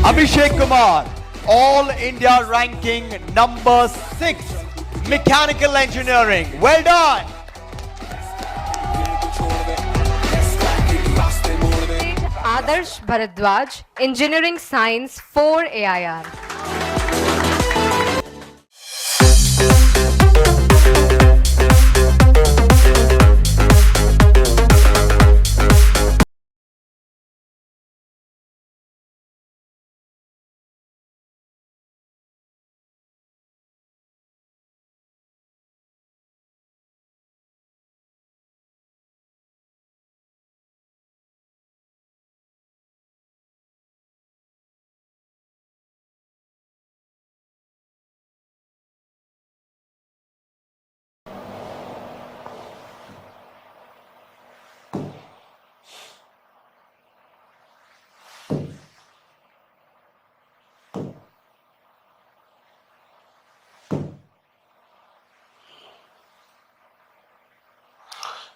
Abhishek Kumar, All India ranking number 6, Mechanical Engineering. Well done. Adarsh Bharadwaj, Engineering Science 4 AIR.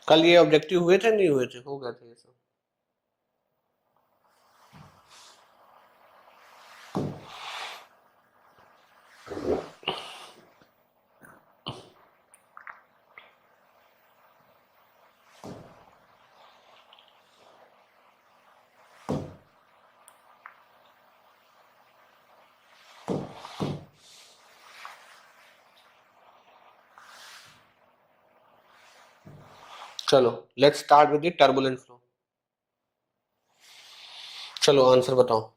कल ये objective हुए थे नहीं हुए थे, हो गए थे ये सब। चलो let's start with the turbulent flow. चलो आंसर बताओ।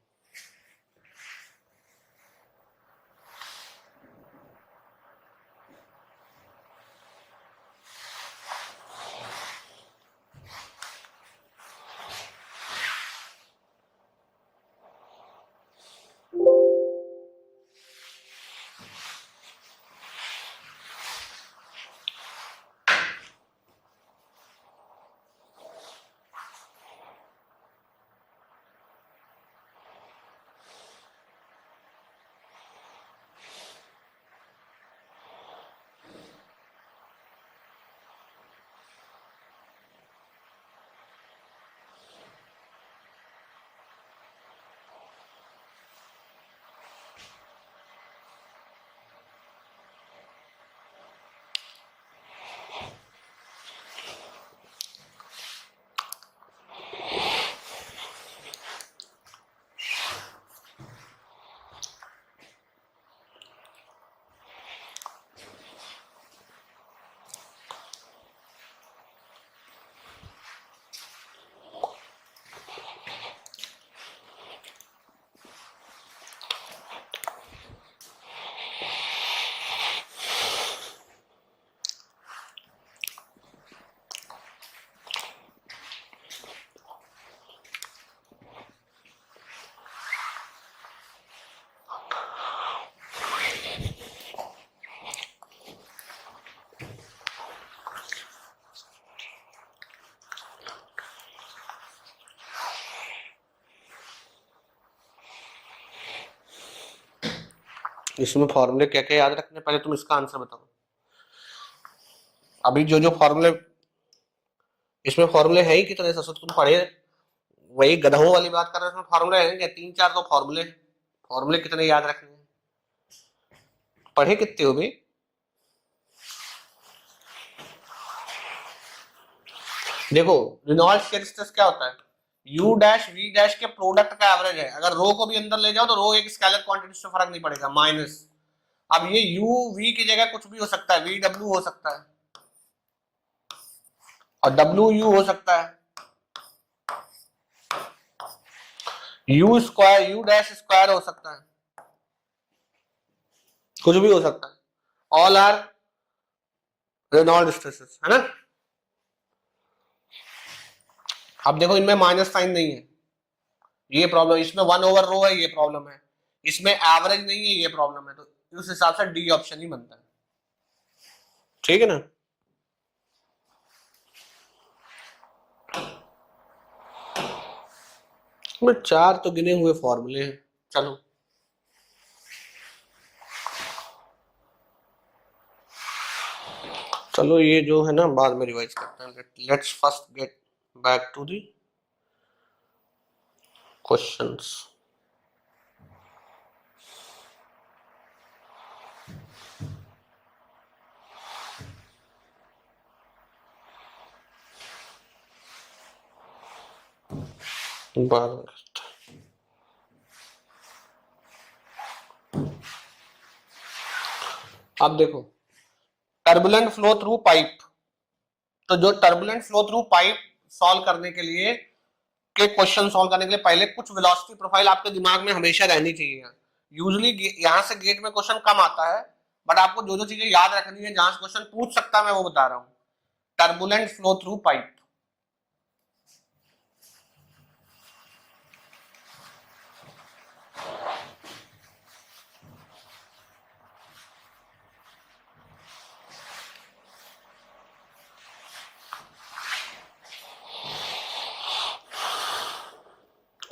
इसमें फॉर्मूले क्या क्या याद रखने, पहले तुम इसका आंसर बताओ। अभी जो जो फॉर्मूले इसमें फॉर्मूले है ही कितने, ससुर तुम पढ़े वही गधों वाली बात कर रहे हो। इसमें फॉर्मूले हैं क्या? 3-4 तो फॉर्मूले। फॉर्मूले कितने याद रखने हैं? पढ़े कितने हो भी? देखो रेनॉल्ड्स शेयर स्ट्रेस क्या होता है? U डैश V डैश के प्रोडक्ट का एवरेज है। अगर रो को भी अंदर ले जाओ तो रो एक स्केलर क्वांटिटी से फर्क नहीं पड़ेगा, माइनस। अब ये U V की जगह कुछ भी हो सकता है, V W हो सकता है और W U हो सकता है, U square U dash square हो सकता है, कुछ भी हो सकता है। ऑल आर रेनॉल्ड स्ट्रेसेस, है ना। अब देखो इनमें माइनस साइन नहीं है, ये प्रॉब्लम। इसमें 1 ओवर रो है, ये प्रॉब्लम है। इसमें एवरेज नहीं है, ये प्रॉब्लम है। तो उस हिसाब से डी ऑप्शन ही बनता है, ठीक है ना। में 4 तो गिने हुए फॉर्मूले हैं। चलो चलो ये जो है ना बाद में रिवाइज करते हैं। Let's first get back to the questions. अब देखो टर्बुलेंट फ्लो थ्रू पाइप, तो जो turbulent flow through pipe solve करने के लिए के क्वेश्चन सॉल्व करने के लिए पहले कुछ वेलोसिटी प्रोफाइल आपके दिमाग में हमेशा रहनी चाहिए। यूजुअली यहां से गेट में क्वेश्चन कम आता है, बट आपको जो जो चीजें याद रखनी है जहां से क्वेश्चन पूछ सकता है मैं वो बता रहा हूं। टर्बुलेंट फ्लो थ्रू पाइप,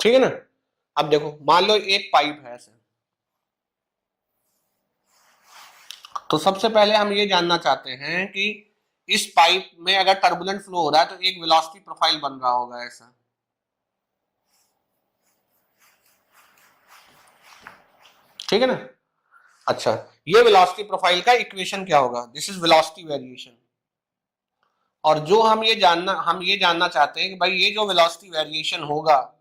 ठीक है ना। अब देखो मान लो एक पाइप है ऐसे, तो सबसे पहले हम ये जानना चाहते हैं कि इस पाइप में अगर टर्बुलेंट फ्लो हो रहा है तो एक वेलोसिटी प्रोफाइल बन रहा होगा ऐसा, ठीक है ना। अच्छा, ये वेलोसिटी प्रोफाइल का इक्वेशन क्या होगा? This is velocity variation. और जो हम ये जानना चाहते हैं कि भाई ये जो वेलोसिटी वेरिएशन होगा,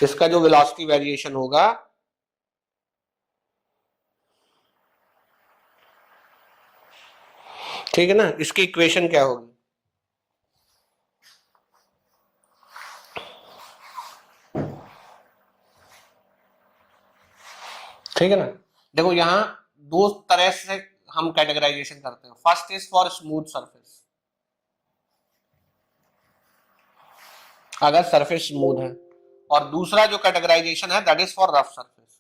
इसका जो वेलोसिटी वेरिएशन होगा ठीक है ना, इसकी इक्वेशन क्या होगी? ठीक है ना। देखो यहां दो तरह से हम कैटेगराइजेशन करते हैं। First is for smooth surface, अगर सरफेस स्मूथ है, और दूसरा जो कैटेगराइजेशन है that is for rough surface.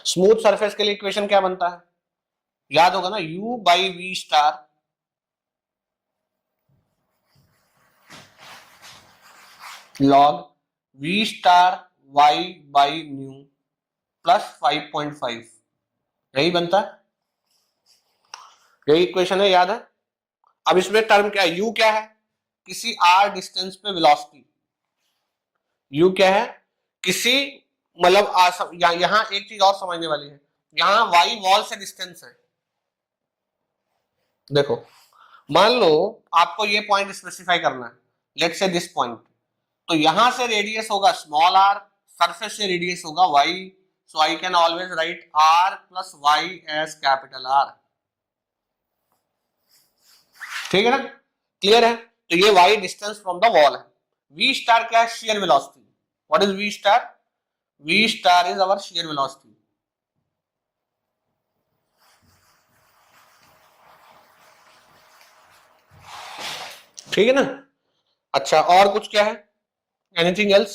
Smooth surface के लिए इक्वेशन क्या बनता है? याद होगा ना, u by we star log v star y by nu plus 5.5, यही बनता है, यही इक्वेशन है, याद है। अब इसमें टर्म क्या है? u क्या है? किसी r डिस्टेंस पे वेलोसिटी। u क्या है? किसी मतलब यहां एक चीज और समझने वाली है, यहां y वॉल से डिस्टेंस है। देखो मान लो आपको ये पॉइंट स्पेसिफाई करना है, लेट्स से दिस पॉइंट, तो यहां से रेडियस होगा स्मॉल r, सरफेस से रेडियस होगा y, so I can always write r plus y as capital R, ठीक है ना, क्लियर है। तो ये y distance from the wall है। v स्टार क्या है? Shear velocity. What is v star? v star is our shear velocity. ठीक है ना। अच्छा, और कुछ क्या है? Anything else?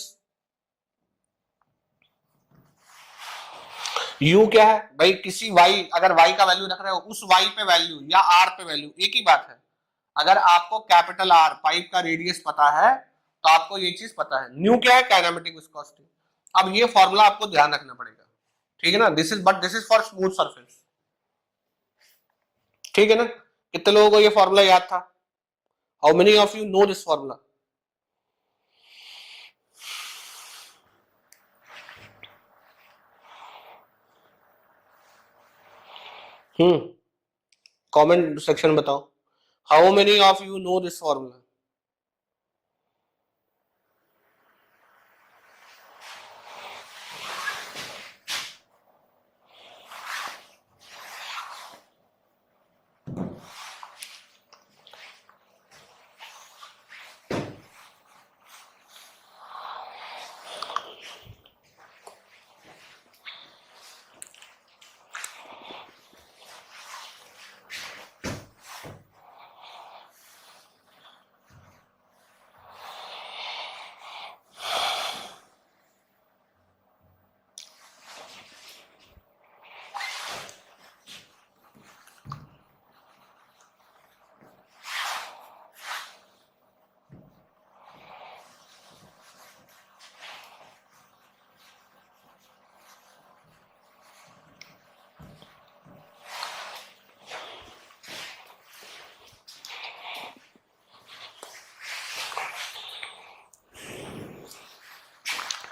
u क्या है भाई? किसी y, अगर y का वैल्यू रख रहे हो, उस y पे वैल्यू या r पे वैल्यू, एक ही बात है। अगर आपको कैपिटल R पाइप का रेडियस पता है तो आपको ये चीज पता है। न्यू क्या है? Kinematic viscosity. अब ये फॉर्मूला आपको ध्यान रखना पड़ेगा, ठीक है ना। This is for smooth surface, ठीक है ना। कितने लोगों को ये फॉर्मूला याद था? How many of you know this formula? Comment section में बताओ, how many of you know this formula?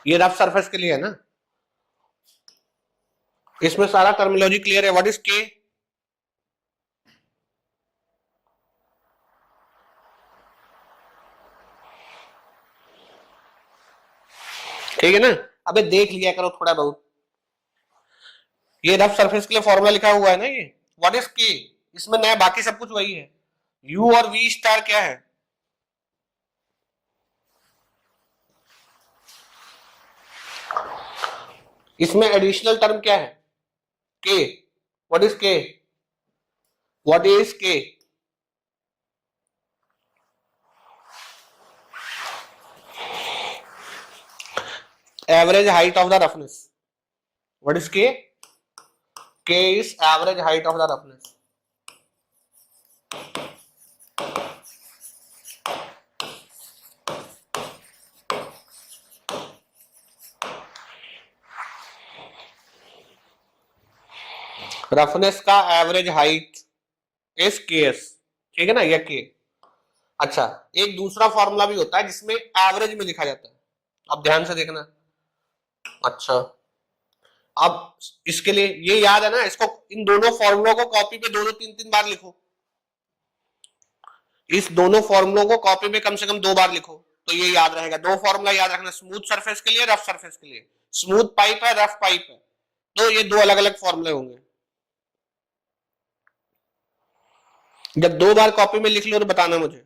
ये रफ सरफेस के लिए है ना, इसमें सारा टर्मिनोलॉजी क्लियर है. व्हाट इज के? ठीक है ना. अबे देख लिया करो थोड़ा बहुत. ये रफ सरफेस के लिए फॉर्मूला लिखा हुआ है ना ये. व्हाट इज के? इसमें नया बाकी सब कुछ वही है. यू और वी स्टार क्या है? इसमें एडिशनल टर्म क्या है? के. व्हाट इज के? व्हाट इज के? Average height of the roughness. What is के? के is average height of the roughness. Roughness का एवरेज हाइट इज के एस. ठीक है ना, यह के. अच्छा, एक दूसरा फॉर्मूला भी होता है जिसमें एवरेज में लिखा जाता है. अब ध्यान से देखना. अच्छा, अब इसके लिए ये याद है ना, इसको इन दोनों फॉर्मूलों को कॉपी पे 2-2 3-3 बार लिखो. इस दोनों फॉर्मूलों को कॉपी पे कम से कम 2 बार लिखो तो ये याद रहेगा. 2 फॉर्मूला याद रखना, स्मूथ सरफेस के लिए, रफ सरफेस के लिए. स्मूथ पाइप है, रफ पाइप है, तो ये 2 अलग अलग फॉर्मूले होंगे. जब 2 बार कॉपी में लिख लो तो बताना मुझे.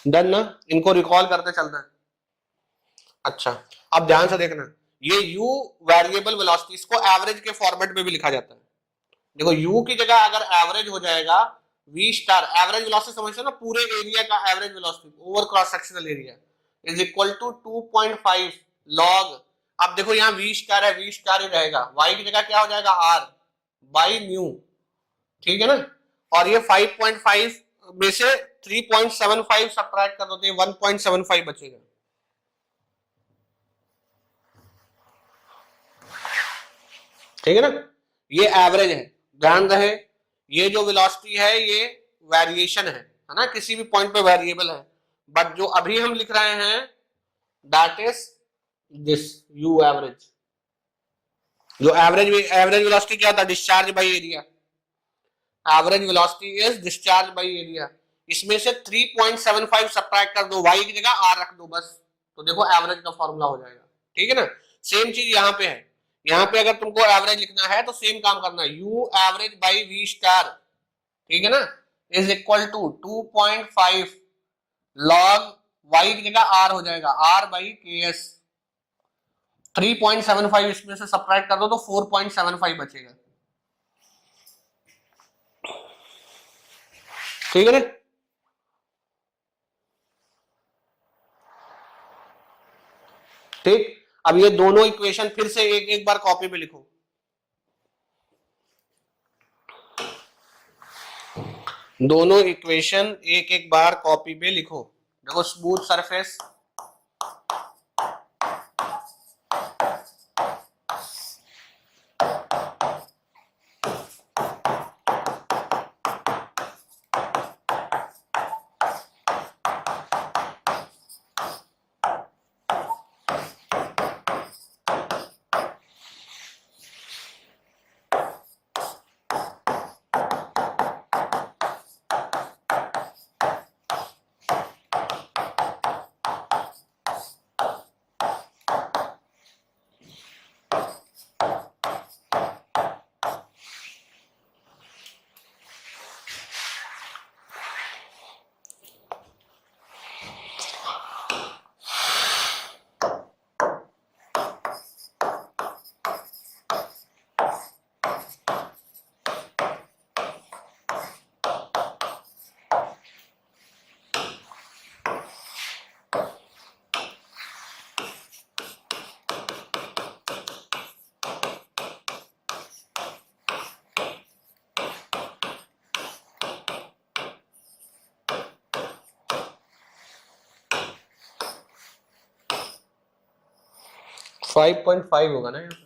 डन ना. इनको रिकॉल करते चलना है. अच्छा, अब ध्यान से देखना. ये u वेरिएबल वेलोसिटी, इसको एवरेज के फॉर्मेट में भी लिखा जाता है. देखो u की जगह अगर एवरेज हो जाएगा v स्टार, एवरेज वेलोसिटी समझते हो ना, पूरे एरिया का average velocity over cross sectional area is equal to 2.5 log. अब देखो यहाँ v स्टार है, v स्टार ही रहेगा. y की जगह क्या हो जाएगा? r by mu. ठीक है ना. और ये 5.5 में से 3.75 सब्ट्रैक्ट कर दो तो ये 1.75 बचेगा. ठीक है ना. ये एवरेज है, ध्यान रहे. ये जो वेलोसिटी है ये वेरिएशन है ना, किसी भी पॉइंट पे वेरिएबल है. बट जो अभी हम लिख रहे हैं that is this you average. जो एवरेज वेलोसिटी क्या होता है? Discharge by area. Average velocity is discharge by area. इसमें से 3.75 सब्ट्रैक्ट कर दो, y की जगह r रख दो बस, तो देखो एवरेज का फॉर्मूला हो जाएगा. ठीक है ना. सेम चीज यहाँ पे है. यहाँ पे अगर तुमको एवरेज लिखना है तो सेम काम करना है. u average by v star, ठीक है ना, is equal to 2.5 log y की जगह r हो जाएगा, r बाई के एस. 3.75 इसमें से सब्ट्रैक्ट कर दो तो 4.75 बचेगा. ठीक है ना. ठीक. अब ये दोनों इक्वेशन फिर से एक एक बार कॉपी पे लिखो. दोनों इक्वेशन एक एक बार कॉपी पे लिखो. देखो, स्मूथ सरफेस, 5.5 होगा ना यहाँ पे।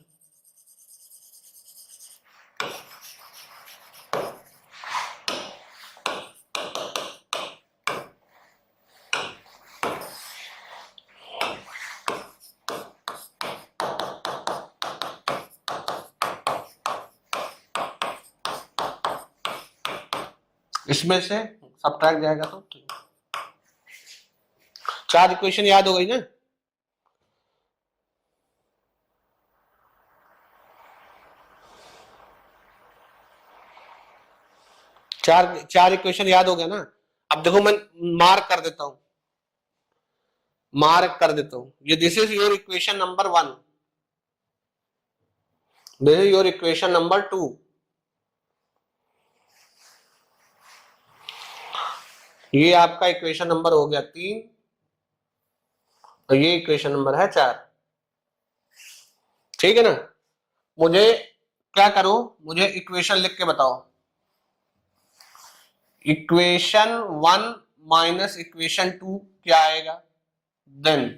इसमें से सब्ट्रैक्ट जाएगा तो 4 इक्वेशन याद हो गई ना। चार इक्वेशन याद हो गया ना। अब देखो मैं मार्क कर देता हूं, ये this is your equation number 1, this is your equation number 2, ये आपका इक्वेशन नंबर हो गया 3 और ये इक्वेशन नंबर है 4। ठीक है ना। मुझे क्या करो, मुझे इक्वेशन लिख के बताओ। इक्वेशन 1 माइनस इक्वेशन 2 क्या आएगा? देन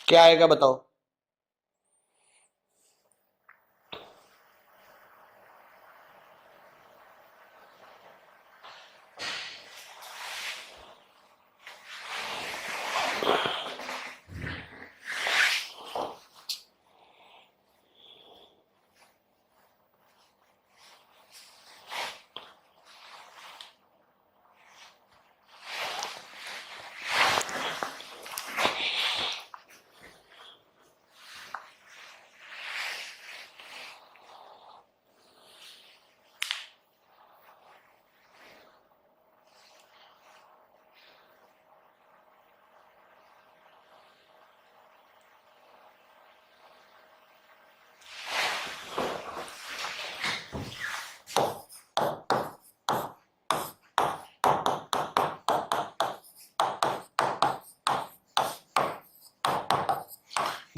क्या आएगा बताओ।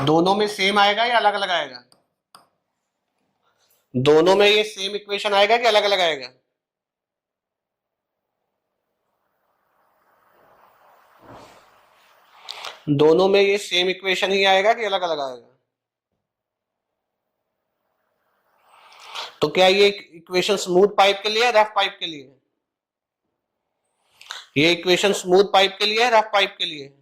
दोनों में सेम आएगा या अलग अलग आएगा? दोनों में ये सेम इक्वेशन आएगा कि अलग अलग आएगा? दोनों में ये सेम इक्वेशन ही आएगा कि अलग अलग आएगा? तो क्या ये इक्वेशन स्मूथ पाइप के लिए है, रफ पाइप के लिए है? ये इक्वेशन स्मूथ पाइप के लिए है, रफ पाइप के लिए है?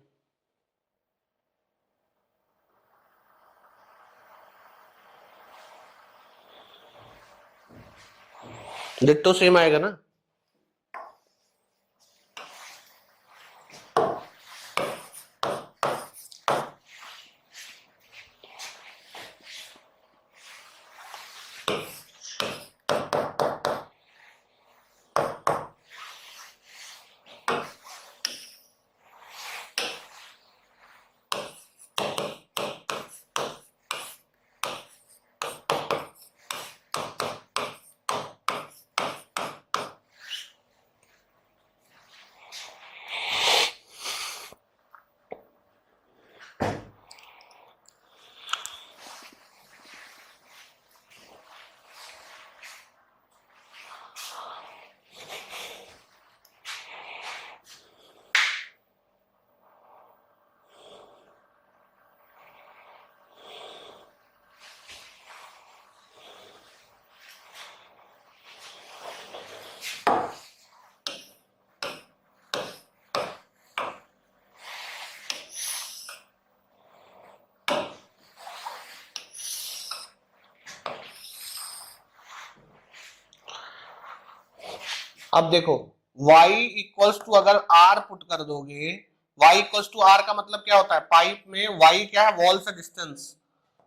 डिट्टो सेम आएगा ना। अब देखो y इक्वल्स टू अगर r पुट कर दोगे, y इक्वल्स टू r का मतलब क्या होता है, पाइप में y क्या है, वॉल से डिस्टेंस,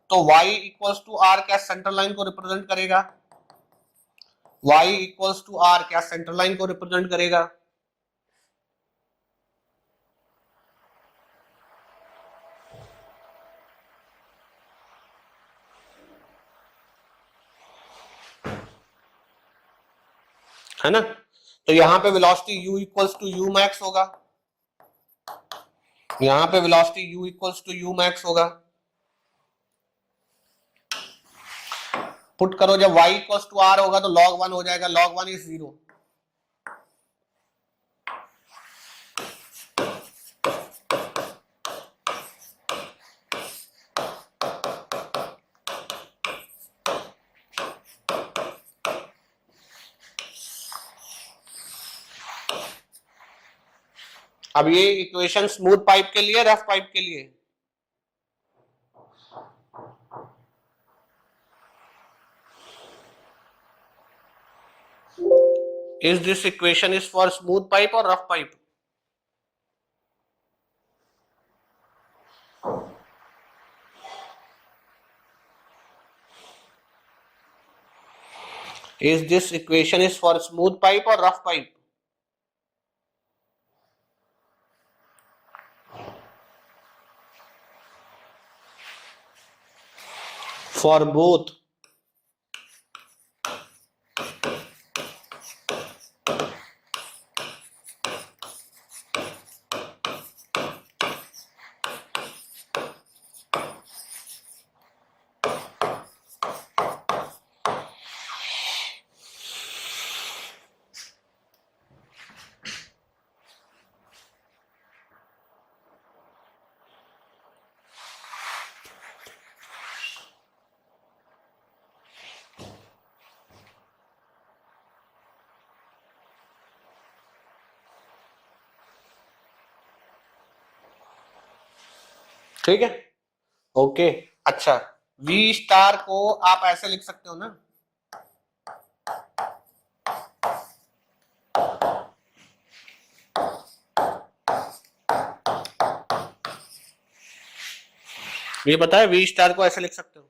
तो y इक्वल्स टू r क्या सेंटर लाइन को रिप्रेजेंट करेगा, y इक्वल्स टू r क्या सेंटर लाइन को रिप्रेजेंट करेगा। है ना, तो यहां पे velocity u equals to u max होगा, यहां पे velocity u equals to u max होगा। पुट करो, जब y इक्वल्स टू r होगा तो log 1 हो जाएगा, log 1 इज 0। अब ये इक्वेशन स्मूथ पाइप के लिए, रफ पाइप के लिए, is this equation is for smooth pipe और rough pipe? Is this equation is for smooth pipe or rough pipe? For both. ठीक है, ओके। अच्छा, V स्टार को आप ऐसे लिख सकते हो ना, ये पता है V स्टार को ऐसे लिख सकते हो,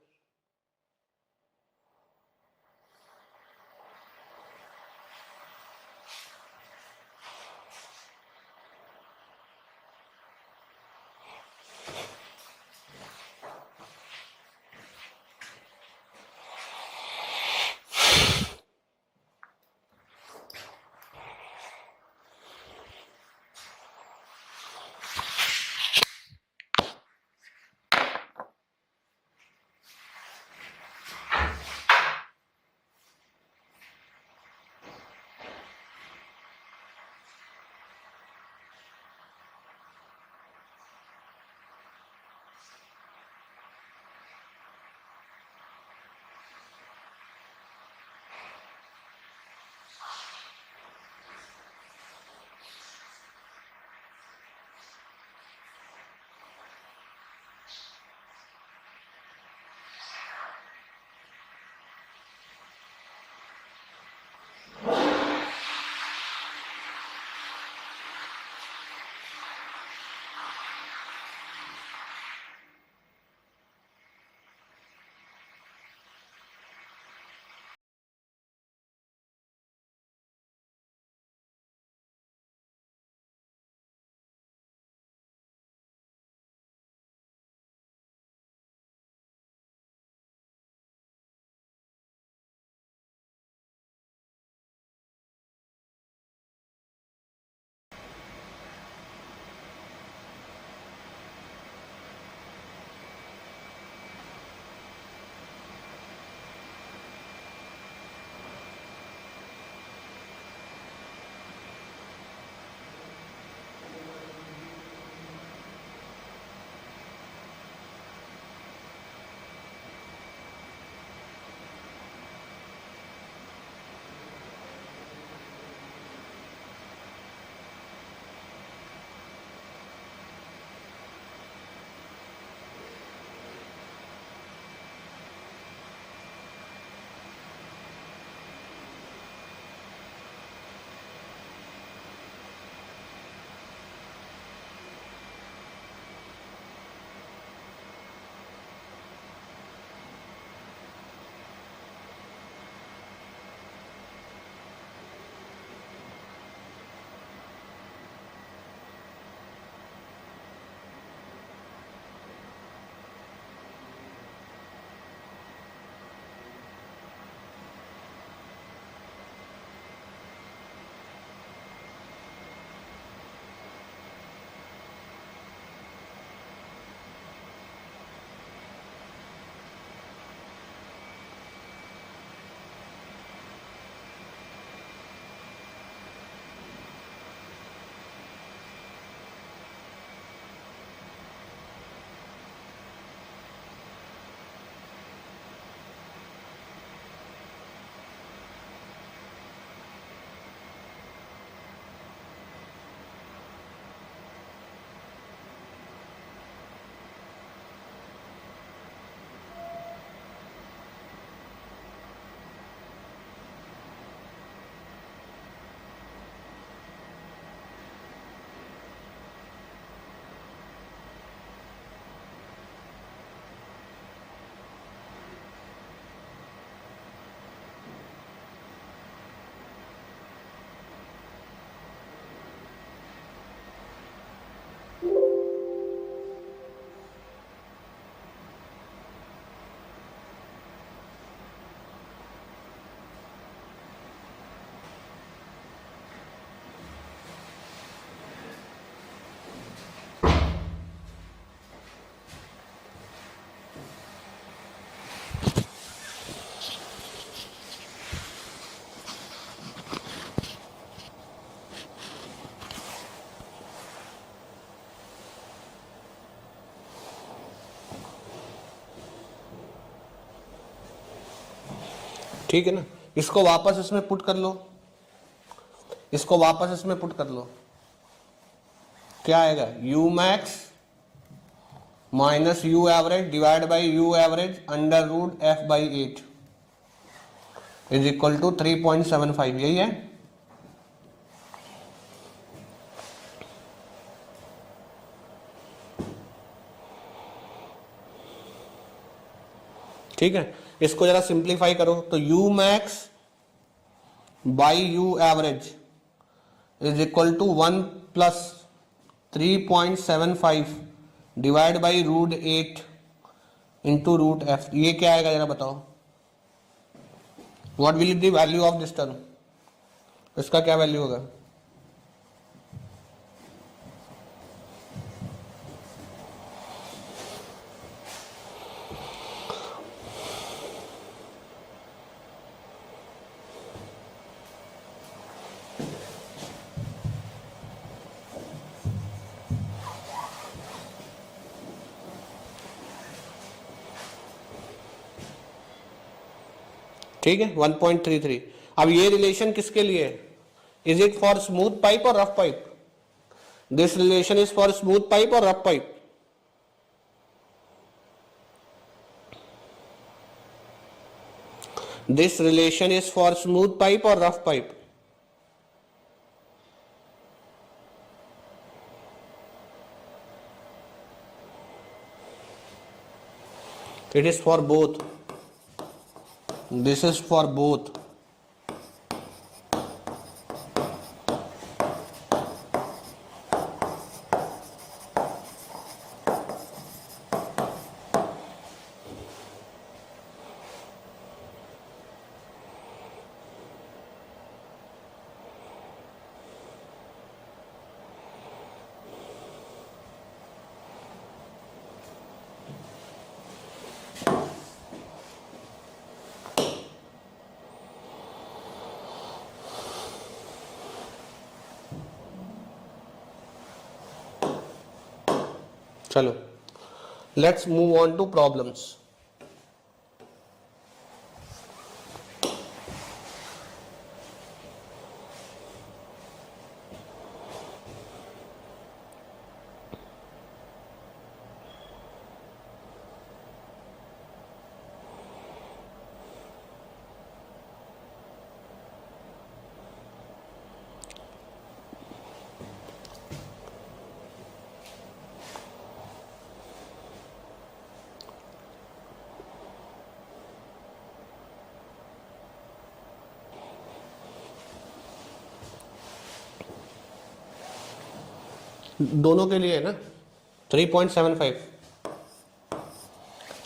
ठीक है ना, इसको वापस इसमें पुट कर लो, इसको वापस इसमें पुट कर लो, क्या आएगा, u max minus u average divide by you average under root f by 8 is equal to 3.75, यही है। ठीक है, इसको जरा सिंप्लीफाई करो तो u max by you average is equal to 1 plus 3.75 divide by root 8 into root f, ये क्या आएगा जरा बताओ, what will be value of this term, इसका क्या वैल्यू होगा, ठीक है 1.33। अब ये रिलेशन किसके लिए है, is it for smooth pipe और rough pipe, this relation is for smooth pipe और rough pipe, this relation is for smooth pipe और rough pipe, it is for both, this is for both, चलो let's move on to problems. दोनों के लिए है ना 3.75,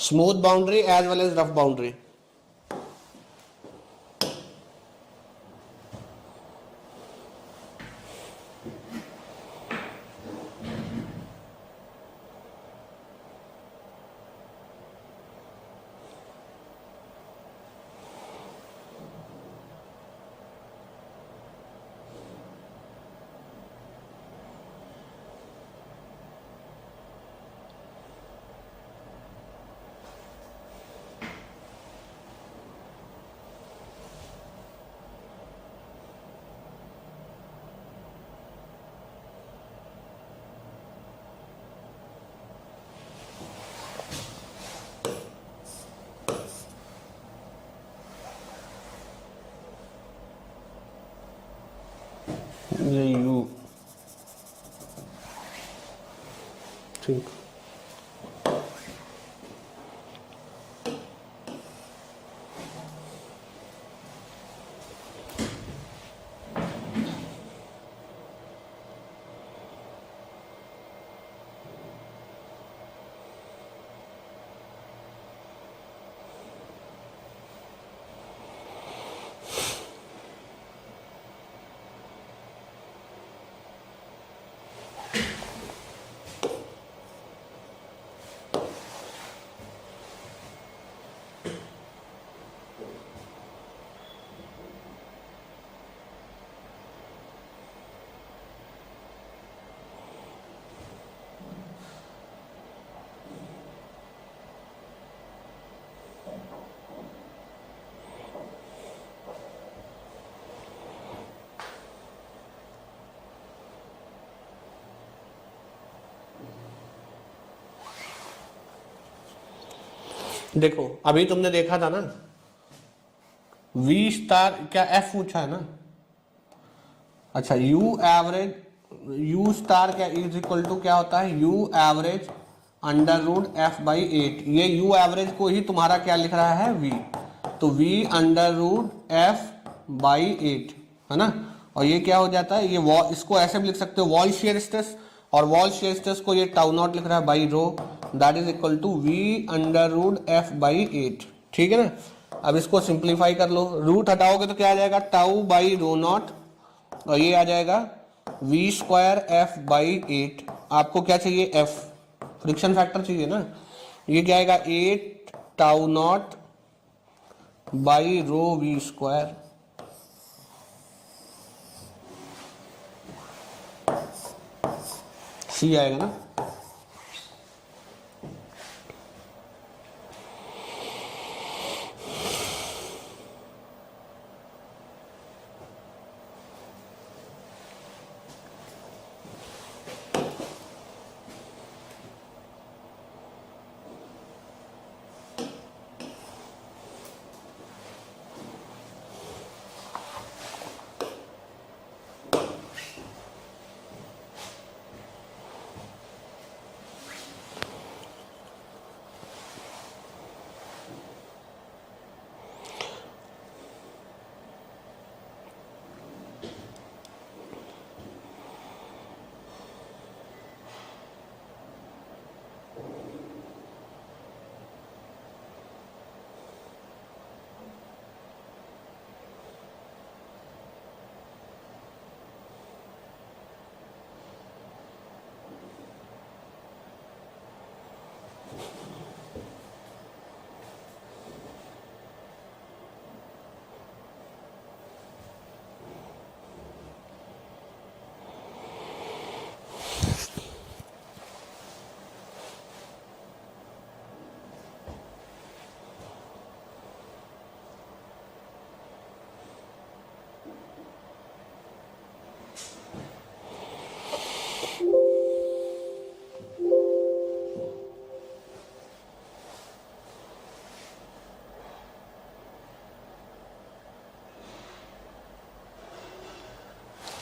smooth boundary as well as rough boundary, ये यू ठीक। देखो अभी तुमने देखा था ना, वी स्टार क्या एफ पूछा है ना। अच्छा यू एवरेज, यू स्टार क्या इज इक्वल टू क्या होता है, u average under root f by 8। ये यू एवरेज को ही तुम्हारा क्या लिख रहा है, वी, तो v under root f by 8 है ना। और ये क्या हो जाता है, ये वॉल, इसको ऐसे भी लिख सकते हो वॉल शेयर स्ट्रेस, और वॉल शेयर स्ट्रेस को ये टाउ नॉट लिख रहा है by rho, that is equal to v under root f by 8। ठीक है ना। अब इसको सिंप्लीफाई कर लो, रूट हटाओगे तो क्या आ जाएगा, टाउ बाई रो नॉट, और ये आ जाएगा वी स्क्वायर एफ बाई 8। आपको क्या चाहिए, एफ, फ्रिक्शन फैक्टर चाहिए ना। ये क्या आएगा, 8 tau naught by rho V square. C आएगा ना।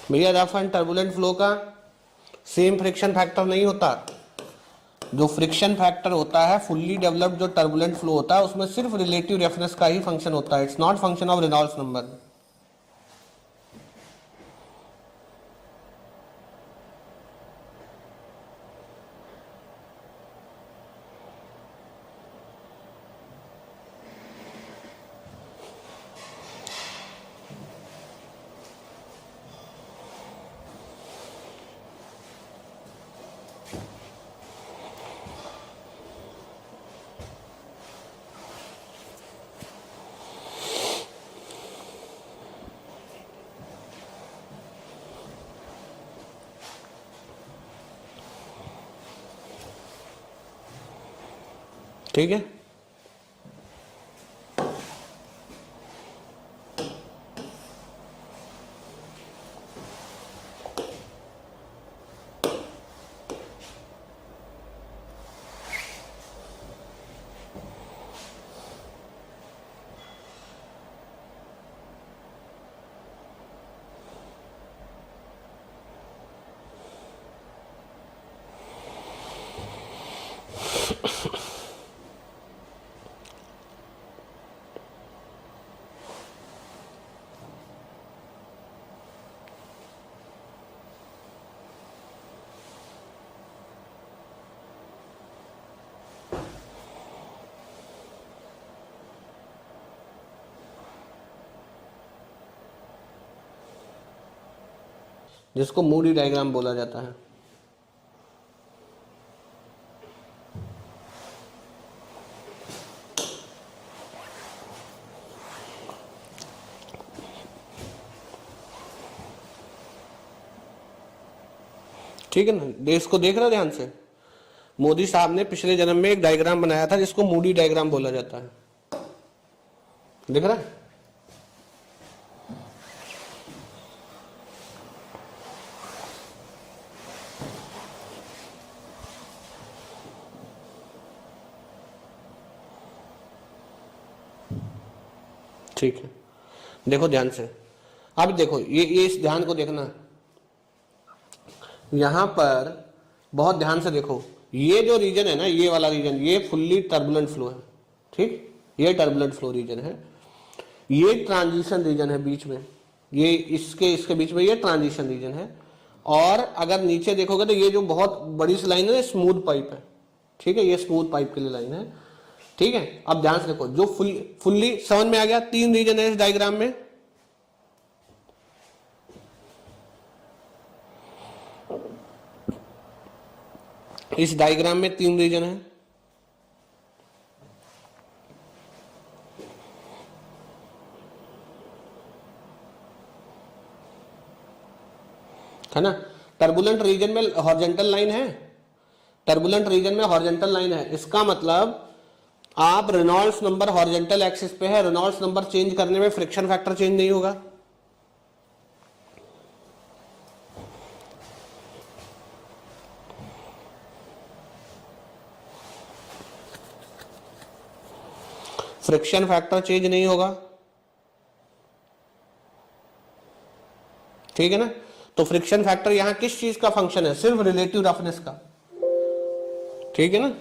भैया रफ एंड टर्बुलेंट फ्लो का सेम फ्रिक्शन फैक्टर नहीं होता। जो फ्रिक्शन फैक्टर होता है फुल्ली डेवलप्ड जो टर्बुलेंट फ्लो होता है उसमें सिर्फ रिलेटिव रफनेस का ही फंक्शन होता है, it's not function of Reynolds number. ठीक है। जिसको मूडी डायग्राम बोला जाता है। ठीक है ना, देश को देख रहे हो ध्यान से। मोदी साहब ने पिछले जन्म में एक डायग्राम बनाया था जिसको मूडी डायग्राम बोला जाता है, दिख रहा है। ठीक है, देखो ध्यान से। अब देखो ये इस ध्यान को देखना, यहां पर बहुत ध्यान से देखो, ये जो रीजन है ना, ये वाला रीजन, ये फुल्ली टर्बुलेंट फ्लो है, ठीक, ये टर्बुलेंट फ्लो रीजन है, ये ट्रांजिशन रीजन है बीच में, ये इसके बीच में ये ट्रांजिशन रीजन है। और अगर नीचे देखोगे तो ये जो बहुत बड़ी सी लाइन है स्मूथ पाइप है, ठीक है, ये स्मूथ पाइप के लिए लाइन है, ठीक है। अब ध्यान से देखो, जो फुल्ली समझ में आ गया, 3 रीजन है इस डायग्राम में, इस डायग्राम में 3 रीजन है ना। टर्बुलेंट रीजन में हॉरिजॉन्टल लाइन है, टर्बुलेंट रीजन में हॉरिजॉन्टल लाइन है, इसका मतलब आप रेनॉल्ड्स नंबर हॉरिजॉन्टल एक्सिस पे है, रेनॉल्ड्स नंबर चेंज करने में फ्रिक्शन फैक्टर चेंज नहीं होगा। फ्रिक्शन फैक्टर चेंज नहीं होगा, ठीक है ना। तो फ्रिक्शन फैक्टर यहां किस चीज का फंक्शन है, सिर्फ रिलेटिव रफनेस का, ठीक है ना।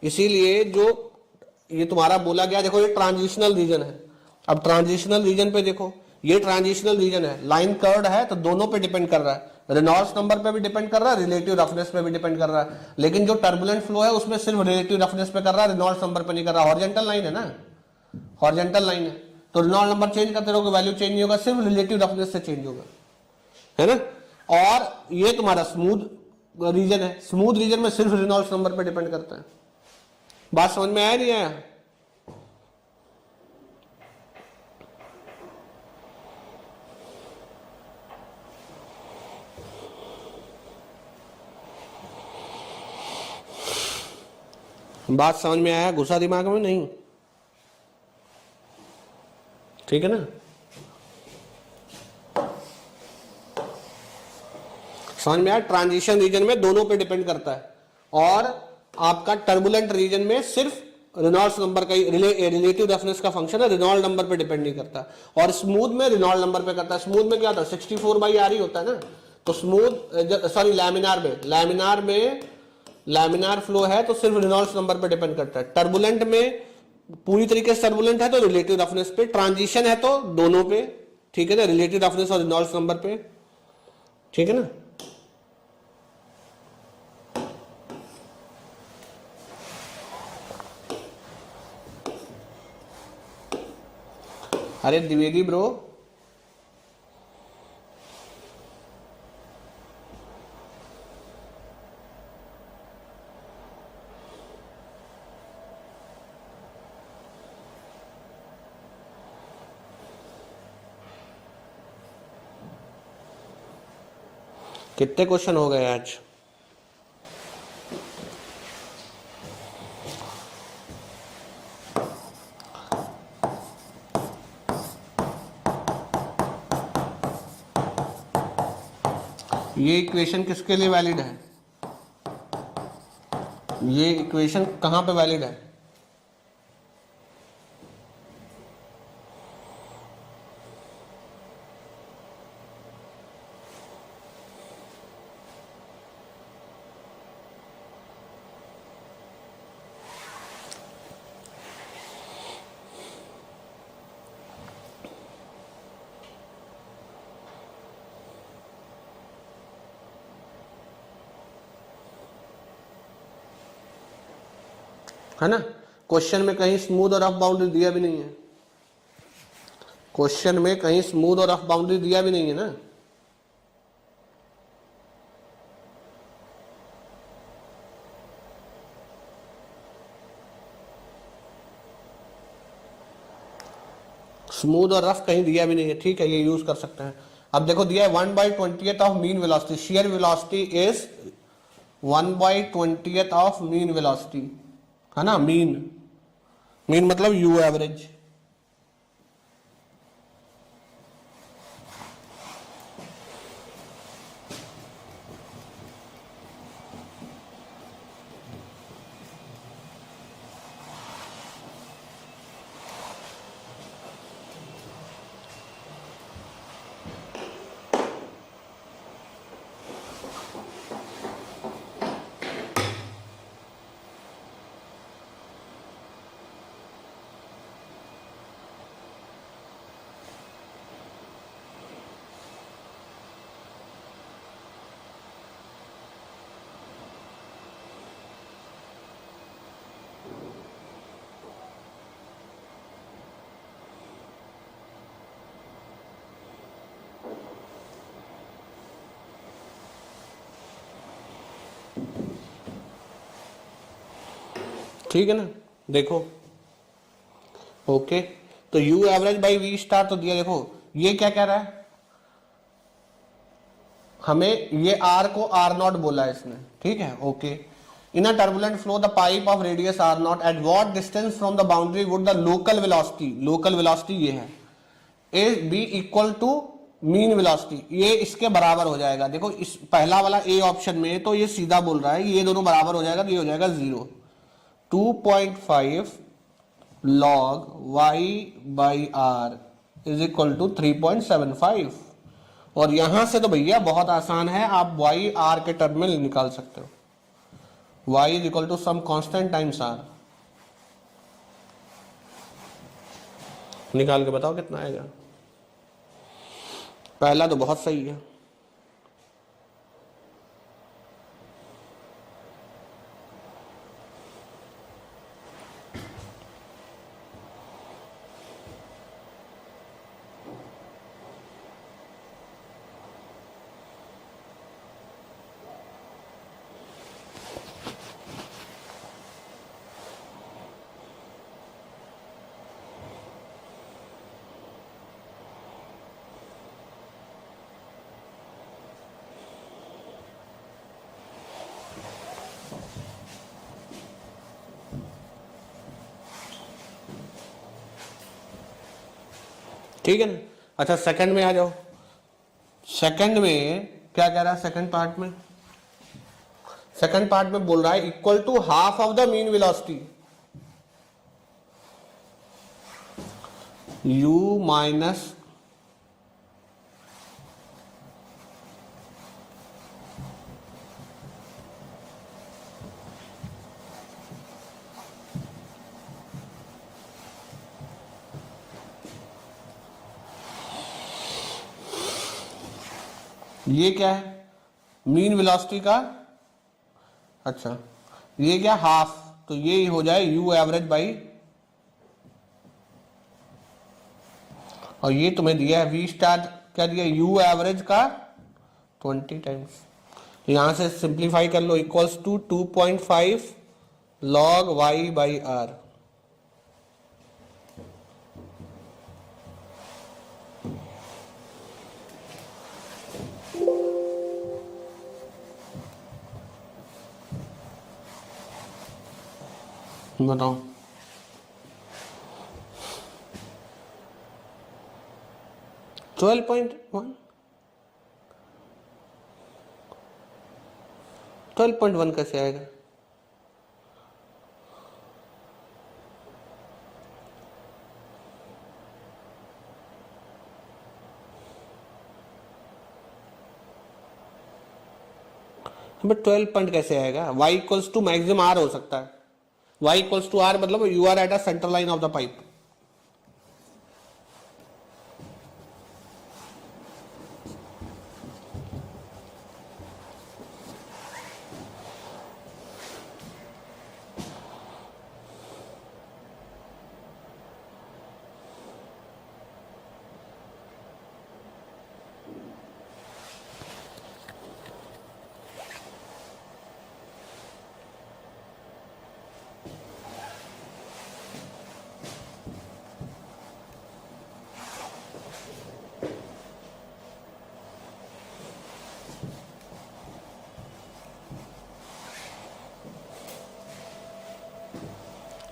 इसीलिए जो ये तुम्हारा बोला गया, देखो ये ट्रांजिशनल रीजन है। अब ट्रांजिशनल रीजन पे देखो, ये ट्रांजिशनल रीजन है, लाइन कर्व्ड है, तो दोनों पे डिपेंड कर रहा है, रेनॉल्ड्स नंबर पे भी डिपेंड कर रहा है, रिलेटिव रफनेस पे भी डिपेंड कर रहा है। लेकिन जो टर्बुलेंट फ्लो है उसमें सिर्फ रिलेटिव रफनेस पे कर रहा है, रेनॉल्ड्स नंबर पे नहीं कर रहा। हॉरिजॉन्टल लाइन है ना, हॉरिजॉन्टल लाइन है, तो रेनॉल्ड्स नंबर चेंज करते रहोगे, वैल्यू चेंज नहीं होगा, सिर्फ रिलेटिव रफनेस से चेंज होगा, है ना। और ये तुम्हारा स्मूथ रीजन है, स्मूथ रीजन में सिर्फ रेनॉल्ड्स नंबर पे डिपेंड करता है। बात समझ में आया नहीं आया? बात समझ में आया? घुसा दिमाग में नहीं? ठीक है ना। समझ में आया? ट्रांजिशन रीजन में दोनों पे डिपेंड करता है, और आपका टर्बुलेंट रीजन में सिर्फ रेनॉल्ड्स नंबर का रिलेटिव रफनेस का फंक्शन है, रेनॉल्ड नंबर पे डिपेंड नहीं करता। और स्मूथ में रेनॉल्ड नंबर पे करता है। स्मूथ में क्या होता है, 64/RE होता है ना, तो स्मूथ सॉरी लैमिनार फ्लो है तो सिर्फ रेनॉल्ड्स नंबर पे डिपेंड करता है। टर्बुलेंट में पूरी तरीके से टर्बुलेंट है तो रिलेटिव रफनेस पे, ट्रांजिशन है तो दोनों पे, ठीक है ना, रिलेटिव रफनेस और रेनॉल्ड्स नंबर पे, ठीक है ना। अरे द्विवेदी ब्रो, कितने क्वेश्चन हो गए आज? ये इक्वेशन किसके लिए वैलिड है? ये इक्वेशन कहां पे वैलिड है? है ना। क्वेश्चन में कहीं स्मूथ और रफ बाउंड्री दिया भी नहीं है, क्वेश्चन में कहीं स्मूथ और रफ बाउंड्री दिया भी नहीं है ना। स्मूथ और रफ कहीं दिया भी नहीं है, ठीक है, ये यूज कर सकते हैं। अब देखो दिया है 1/20th of mean velocity, shear velocity is 1/20th of mean velocity, है ना। मीन मतलब यू एवरेज, ठीक है ना, देखो ओके। तो u average by we star तो दिया, देखो ये क्या कह रहा है हमें, ये आर को आर नॉट बोला है इसने, ठीक है okay. In a turbulent flow the pipe of radius R naught at what distance from the boundary would the local velocity ये है ए be equal to mean velocity, ये इसके बराबर हो जाएगा। देखो इस पहला वाला ए ऑप्शन में तो ये सीधा बोल रहा है ये दोनों बराबर हो जाएगा, तो ये हो जाएगा 0, 2.5 log y by R is equal to 3.75। और यहां से तो भैया बहुत आसान है, आप y r के टर्म में निकाल सकते हो, y is equal to some constant times r। निकाल के बताओ कितना आएगा। पहला तो बहुत सही है, ठीक है ना। अच्छा सेकंड में आ जाओ, सेकंड में क्या कह रहा है, सेकंड पार्ट में बोल रहा है equal to half of the mean velocity u minus ये क्या है मीन वेलोसिटी का, अच्छा ये क्या हाफ, तो ये हो जाए u एवरेज बाई, और ये तुम्हें दिया है v स्टार क्या दिया u एवरेज का 20 टाइम्स, यहां से सिंप्लीफाई कर लो equals to 2.5 log y by R. बताओ ट्वेल्व पॉइंट वन कैसे आएगा। हमें 12 पॉइंट कैसे आएगा, y equals to maximum R हो सकता है, y इक्वल्स टू आर मतलब you are at a centre line of the pipe.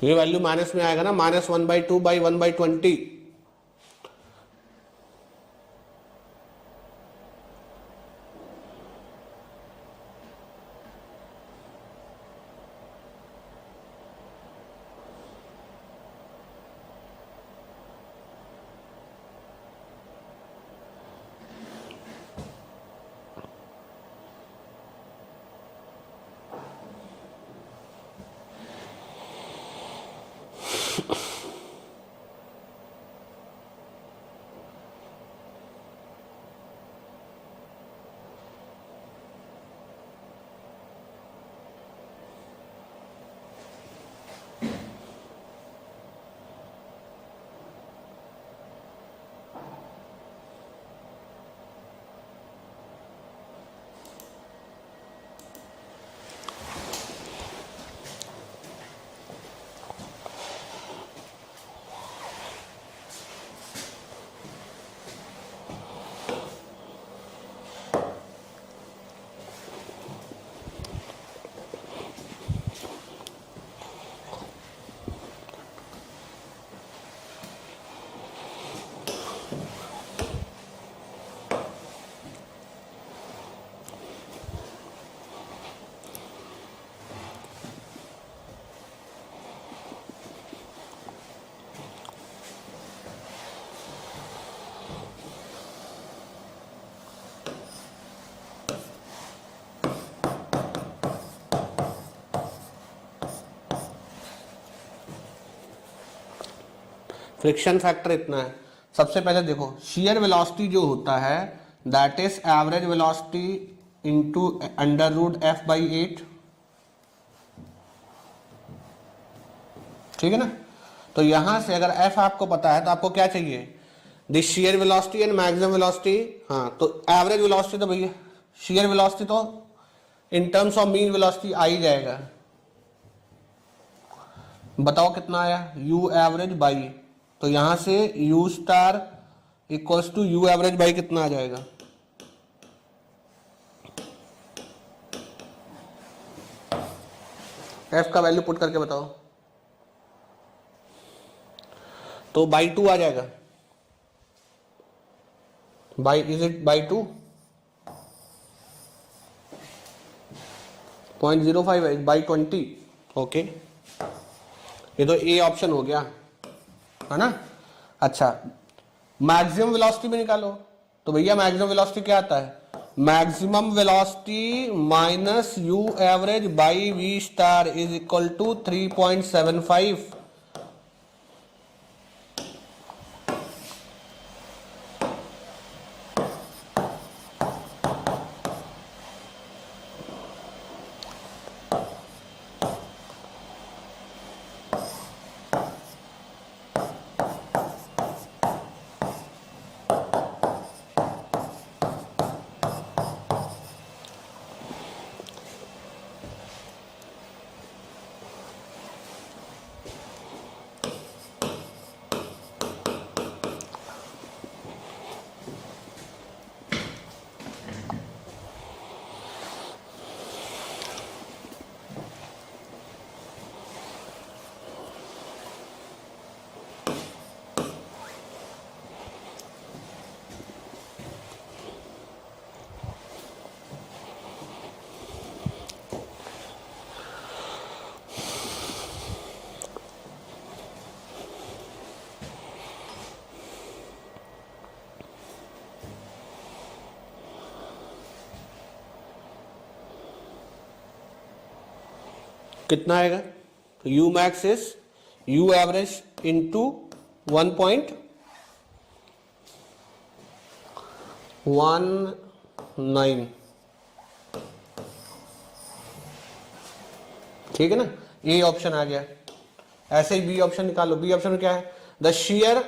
ये वैल्यू माइनस में आएगा ना, -1/2/1/20। फ्रिक्शन फैक्टर इतना है। सबसे पहले देखो shear वेलोसिटी जो होता है that is average velocity into under root f by 8, ठीक है ना। तो यहां से अगर f आपको पता है तो आपको क्या चाहिए, the shear velocity and maximum velocity. हाँ तो एवरेज वेलोसिटी तो भैया shear वेलोसिटी तो in terms of mean velocity आ ही जाएगा। बताओ कितना आया, u एवरेज बाई, तो यहां से u star equals to u average by कितना आ जाएगा, f का वैल्यू पुट करके बताओ, तो बाई 2 आ जाएगा। बाई इज इट बाई 2, 0.05 है बाई 20। ओके ये तो ए ऑप्शन हो गया है ना। अच्छा मैक्सिमम वेलोसिटी में निकालो, तो भैया मैक्सिमम वेलोसिटी क्या आता है, maximum velocity minus u average by we star is equal to 3.75। कितना आएगा, तो u max is u average into 1.19, ठीक है ना। ए ऑप्शन आ गया। ऐसे ही बी ऑप्शन निकालो, बी ऑप्शन में क्या है, द शेयर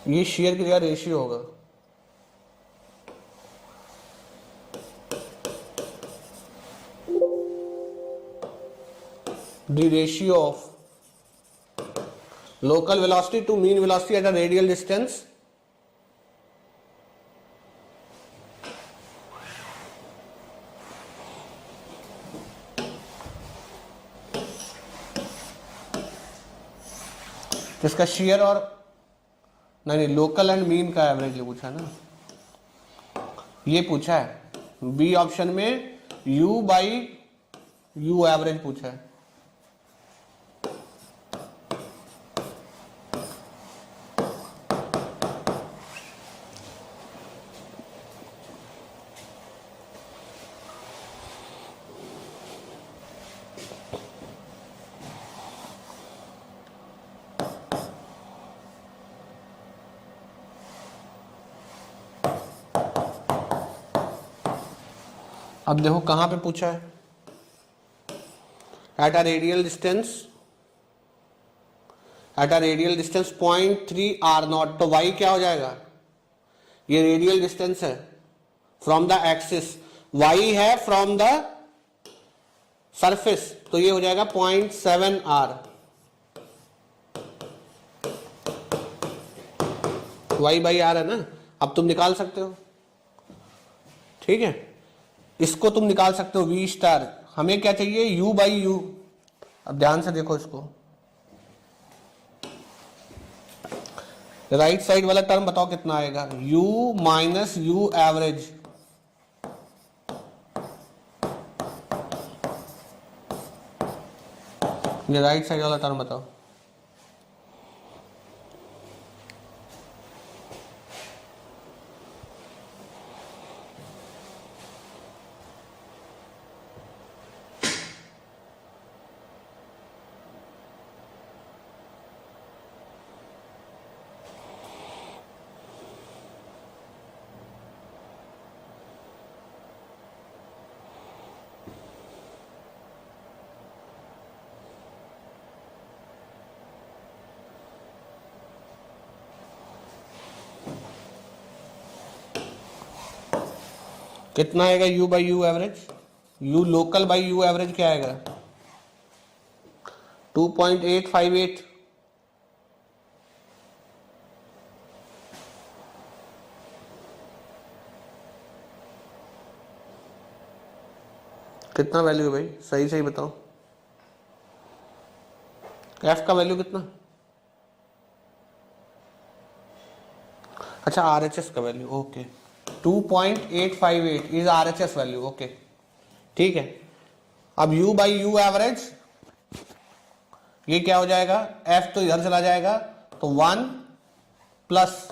ये शेयर की जगह रेशियो होगा, the ratio of local velocity to mean velocity at a radial distance जिसका शेयर और नहीं लोकल एंड मीन का एवरेज ये पूछा ना, ये पूछा है। बी ऑप्शन में u बाई यू एवरेज पूछा है। अब देखो कहां पे पूछा है, at a radial distance, at a radial distance 0.3 R naught, तो y क्या हो जाएगा, ये रेडियल डिस्टेंस है फ्रॉम द एक्सिस, y है फ्रॉम द सरफेस, तो ये हो जाएगा 0.7 आर, y बाई आर है ना। अब तुम निकाल सकते हो, ठीक है, इसको तुम निकाल सकते हो v स्टार। हमें क्या चाहिए, u बाई यू। अब ध्यान से देखो इसको, राइट साइड वाला टर्म बताओ कितना आएगा, u माइनस यू एवरेज, ये राइट साइड वाला टर्म बताओ, कितना आएगा u by you average, u local by you average क्या आएगा 2.858। कितना वैल्यू है भाई, सही सही बताओ, f का वैल्यू कितना, अच्छा RHS का value, okay 2.858 is RHS value, okay ठीक है। अब u बाई यू एवरेज ये क्या हो जाएगा, f तो इधर चला जाएगा तो 1 प्लस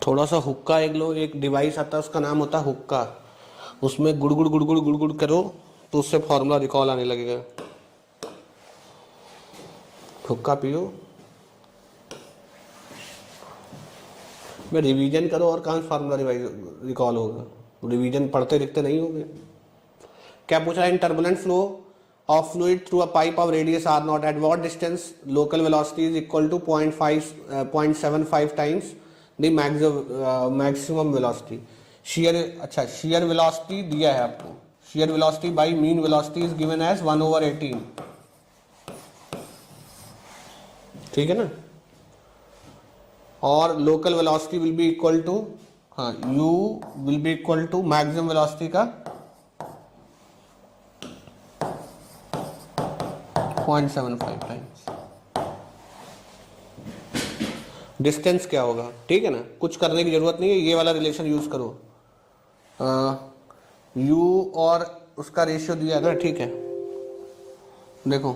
थोड़ा सा हुक्का एक लो, एक डिवाइस आता है उसका नाम होता है हुक्का, उसमें गुड़गुड़ गुड़गुड़ गुड़गुड़ करो तो उससे फॉर्मूला रिकॉल आने लगेगा। हुक्का पियो, मैं रिवीजन करो और कहाँ फार्मूला रिकॉल होगा, रिवीजन पढ़ते लिखते नहीं होंगे। क्या पूछ रहा है, in turbulent flow of fluid through a pipe of radius r0 at what distance local velocity is equal to 0.75 times the maximum velocity। shear, अच्छा shear velocity दिया है आपको, shear velocity by mean velocity is given as 1/18, ठीक है ना। और local velocity will be equal to, हाँ u will be equal to maximum velocity का 0.75 टाइम्स। डिस्टेंस क्या होगा, ठीक है ना, कुछ करने की जरूरत नहीं है, ये वाला रिलेशन यूज करो। u और उसका रेशियो दिया है ना, ठीक है। देखो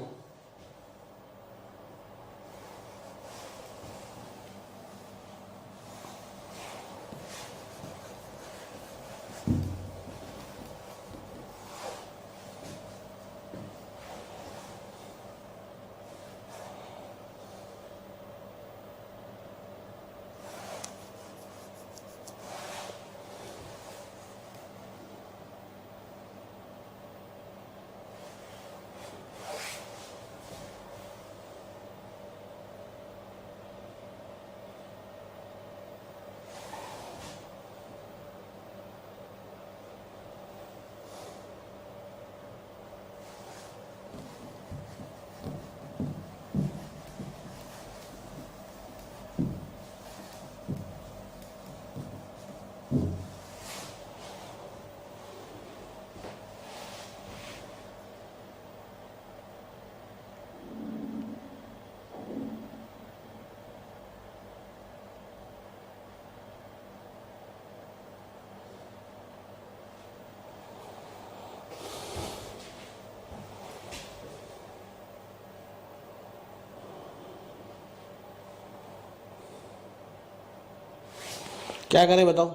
क्या करें बताओ,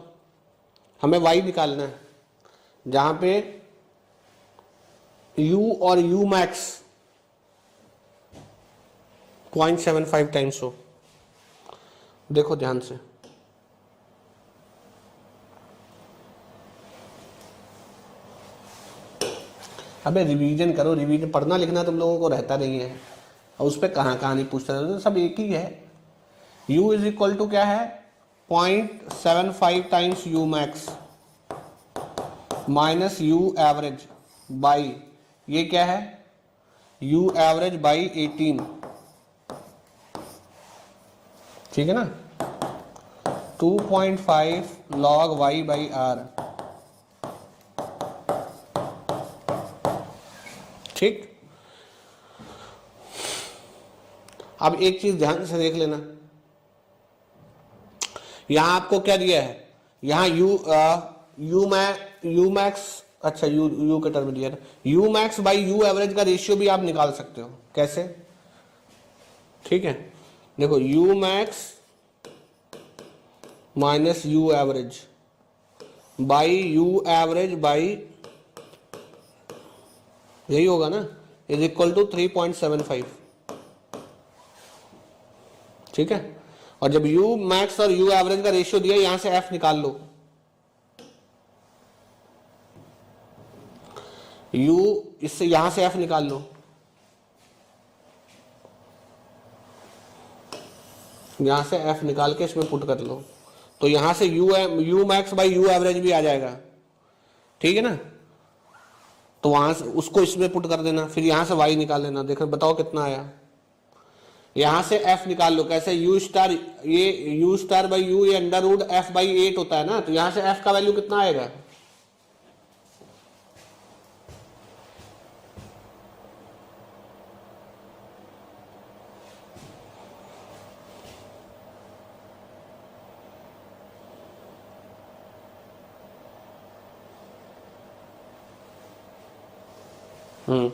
हमें y निकालना है जहां पे u और u मैक्स 0.75 टाइम्स हो। देखो ध्यान से, अबे रिवीजन करो, रिवीजन पढ़ना लिखना तुम लोगों को रहता नहीं है, और उस पर कहाँ कहानी पूछते रहते हो, सब एक ही है। u इज इक्वल टू क्या है 0.75 times u max minus u average by, ये क्या है u एवरेज बाई 18, ठीक है ना, 2.5 log y बाई r, ठीक। अब एक चीज ध्यान से देख लेना, यहां आपको क्या दिया है, यहां u मैक्स, अच्छा u के टर्म दिया था, u max by u average का रेशियो भी आप निकाल सकते हो, कैसे, ठीक है। देखो u max minus u average by u average by, यही होगा ना, इज इक्वल टू 3.75, ठीक है। और जब u मैक्स और u एवरेज का रेशियो दिया, यहां से f निकाल लो, u इससे यहां से f निकाल लो, यहां से f निकाल के इसमें पुट कर लो, तो यहां से u max by u average भी आ जाएगा, ठीक है ना। तो वहां से उसको इसमें पुट कर देना, फिर यहां से y निकाल लेना, देखो बताओ कितना आया। यहां से f निकाल लो, कैसे, u स्टार, ये u स्टार बाई u, ये अंडर रूट f बाई 8 होता है ना, तो यहां से f का वैल्यू कितना आएगा, हम्म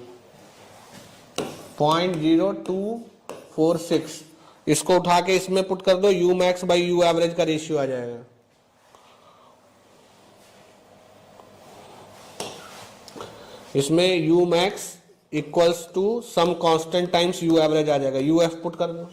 0.0246, इसको उठा के इसमें पुट कर दो, u max by u average का रेशियो आ जाएगा। इसमें u max equals to some constant times u average आ जाएगा, uf पुट कर दो,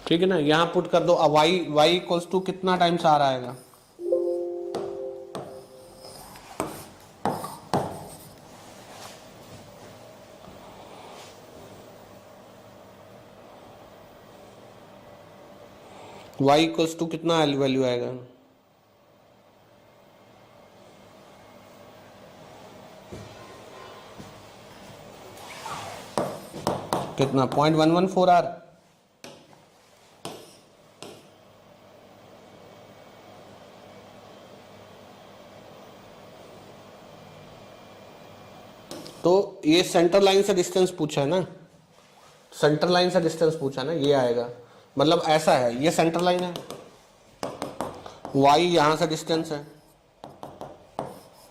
ठीक है ना। यहां पुट कर दो, अब y इक्वल्स टू कितना टाइम्स आ रहा है, y इक्वल्स टू कितना वैल्यू आएगा? कितना? 0.114 आर। तो ये सेंटर लाइन से डिस्टेंस पूछा है ना, सेंटर लाइन से डिस्टेंस पूछा ना, ये आएगा। मतलब ऐसा है, ये सेंटर लाइन है, y यहां से डिस्टेंस है,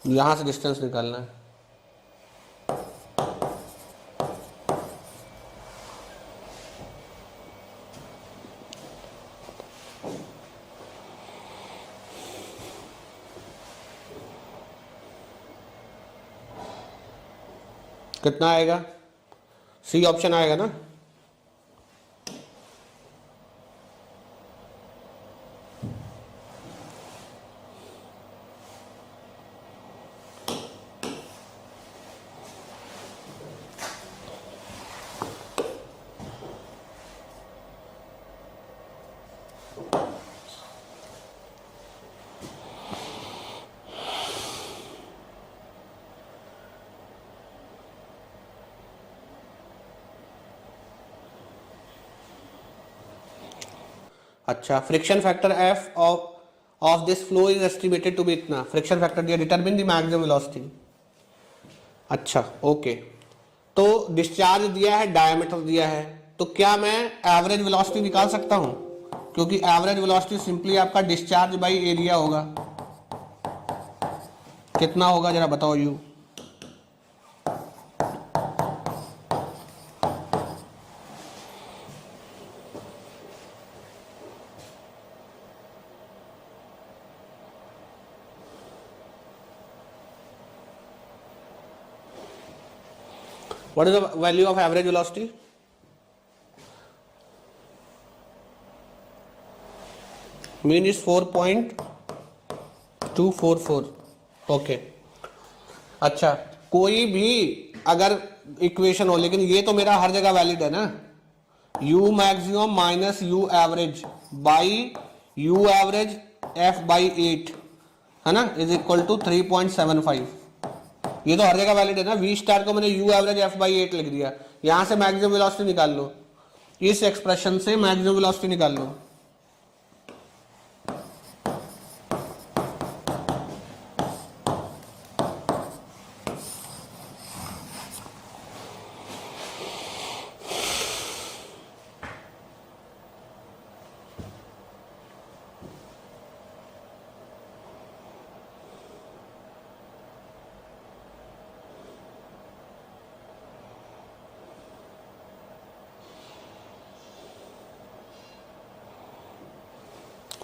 यहां से डिस्टेंस निकालना है। कितना आएगा? सी ऑप्शन आएगा ना। अच्छा, friction factor F of this flow is estimated to be इतना। फ्रिक्शन फैक्टर दिया, डिटरमिन द मैक्सिमम वेलोसिटी। अच्छा ओके, तो डिस्चार्ज दिया है, डायमीटर दिया है, तो क्या मैं एवरेज वेलोसिटी निकाल सकता हूं? क्योंकि एवरेज वेलोसिटी सिंपली आपका डिस्चार्ज बाई एरिया होगा। कितना होगा जरा बताओ you? What is the value of average velocity? Mean is 4.244. Okay अच्छा, कोई भी अगर इक्वेशन हो, लेकिन ये तो मेरा हर जगह वैलिड है ना, u maximum minus u average by u average f by 8 है ना, इज इक्वल टू 3.75। ये तो हर जगह वैलिड है ना। v स्टार को मैंने u एवरेज f बाई 8 लिख दिया, यहां से मैक्सिमम वेलोसिटी निकाल लो, इस एक्सप्रेशन से मैक्सिमम वेलोसिटी निकाल लो।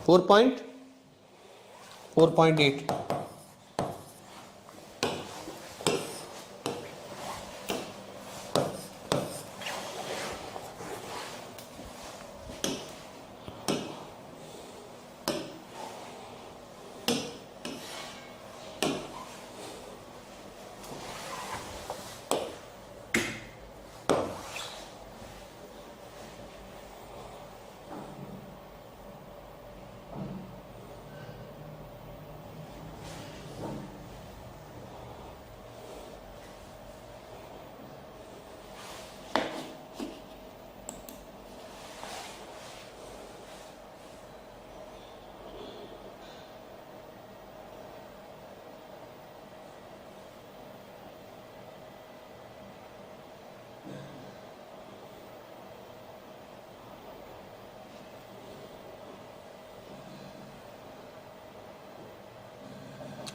Four point 4.8।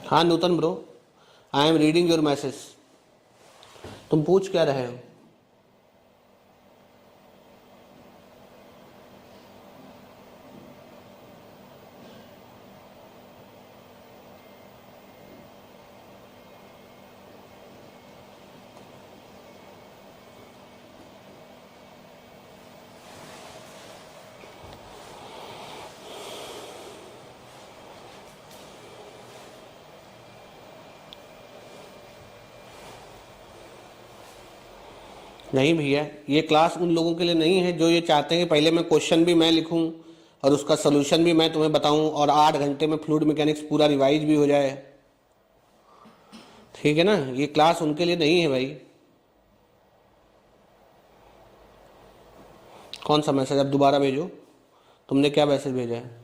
हाँ Nutan bro, I am reading your message. तुम पूछ क्या रहे हो? नहीं भैया, ये क्लास उन लोगों के लिए नहीं है जो ये चाहते हैं कि पहले मैं क्वेश्चन भी मैं लिखूं और उसका सोल्यूशन भी मैं तुम्हें बताऊं और 8 घंटे में फ्लूइड मैकेनिक्स पूरा रिवाइज भी हो जाए, ठीक है ना। ये क्लास उनके लिए नहीं है भाई। कौन सा मैसेज, अब दोबारा भेजो, तुमने क्या मैसेज भेजा है।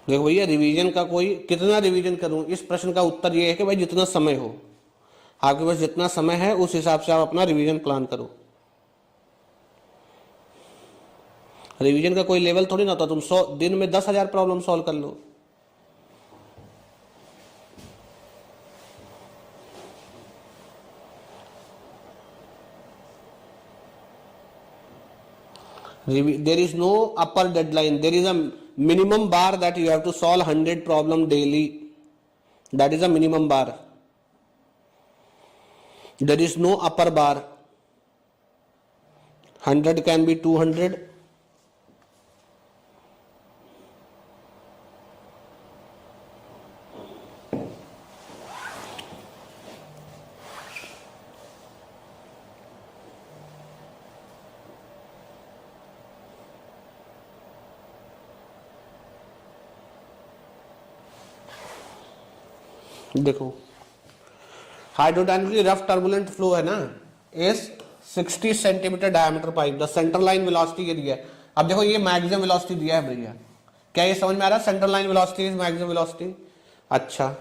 देखो भैया, रिवीजन का कोई कितना रिवीजन करूं, इस प्रश्न का उत्तर ये है कि भाई जितना समय हो आपके पास, जितना समय है उस हिसाब से आप अपना रिवीजन प्लान करो। रिवीजन का कोई लेवल थोड़ी ना होता, तुम 100 दिन में 10,000 प्रॉब्लम सॉल्व कर लो। There is no upper deadline, there is a minimum bar that you have to solve 100 problem daily. That is a minimum bar. There is no upper bar. 100 can be 200. देखो, हाइड्रोडायनेमिकली rough turbulent flow है ना, इस 60 centimetre diameter pipe, the centre line velocity ये दिया है। अब देखो ये मैक्सिमम वेलोसिटी दिया है भैया, क्या ये समझ में आ रहा है? Centre line velocity is maximum velocity. अच्छा,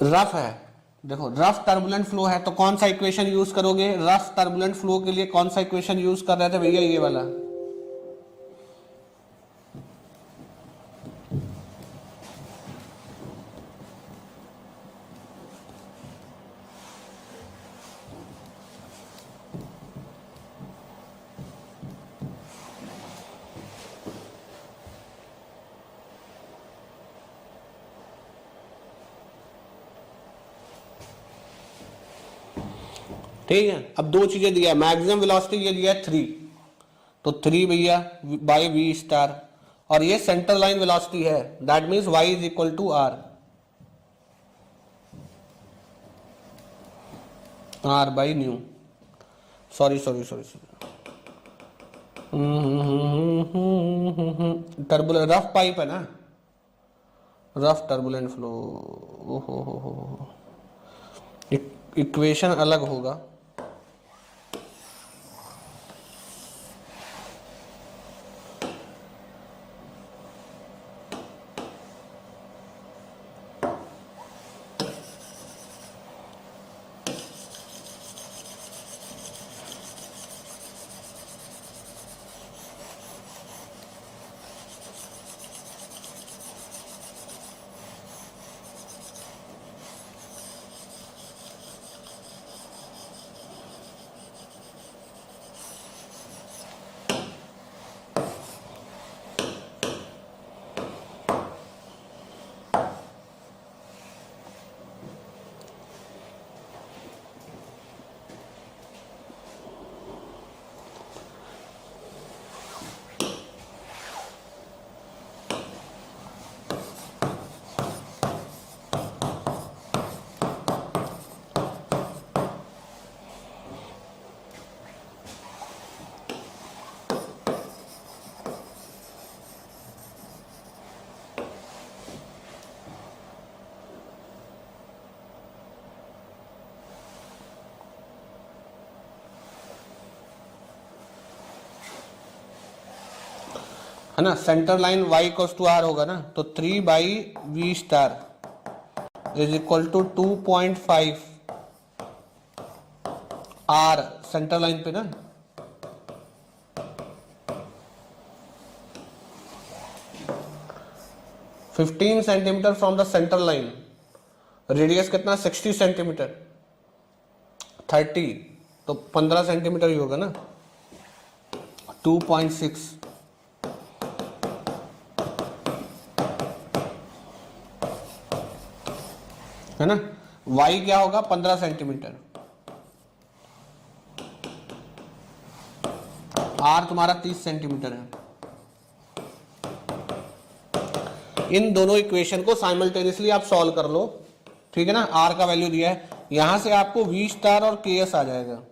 रफ है, देखो रफ टर्बुलेंट फ्लो है तो कौन सा इक्वेशन यूज करोगे? रफ टर्बुलेंट फ्लो के लिए कौन सा इक्वेशन यूज कर रहे थे भैया? ये वाला। ठीक है, अब दो चीजें दिया है, मैक्सिमम वेलोसिटी ये दिया है 3, तो 3 भैया बाई वी स्टार, और ये सेंटर लाइन वेलोसिटी है, that means y is equal to r by nu. Sorry, turbulent rough pipe है ना, रफ टर्बुलेंट फ्लो, ओहो इक्वेशन अलग होगा। है ना, centre line y equals to r होगा ना, तो 3 by we star is equal to 2.5 r centre line पे ना, $15 centimetre from the centre line, radius कितना 60 सेंटीमीटर, 30 तो 15 सेंटीमीटर ही होगा ना, 2.6 है ना। y क्या होगा 15 सेंटीमीटर, r तुम्हारा 30 सेंटीमीटर है। इन दोनों इक्वेशन को साइमल्टेनियसली आप सॉल्व कर लो, ठीक है ना। r का वैल्यू दिया है, यहां से आपको v स्टार और ks आ जाएगा।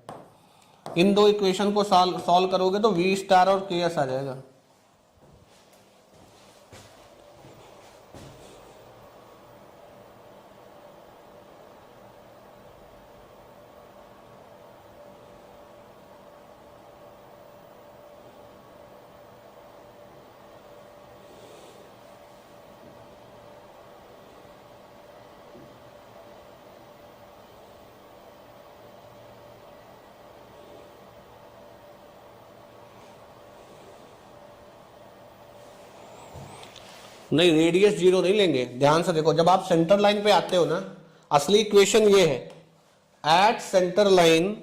इन दो इक्वेशन को सॉल्व करोगे तो वी स्टार और के एस आ जाएगा। नहीं, रेडियस जीरो नहीं लेंगे, ध्यान से देखो। जब आप सेंटर लाइन पे आते हो ना, असली इक्वेशन ये है, at centre line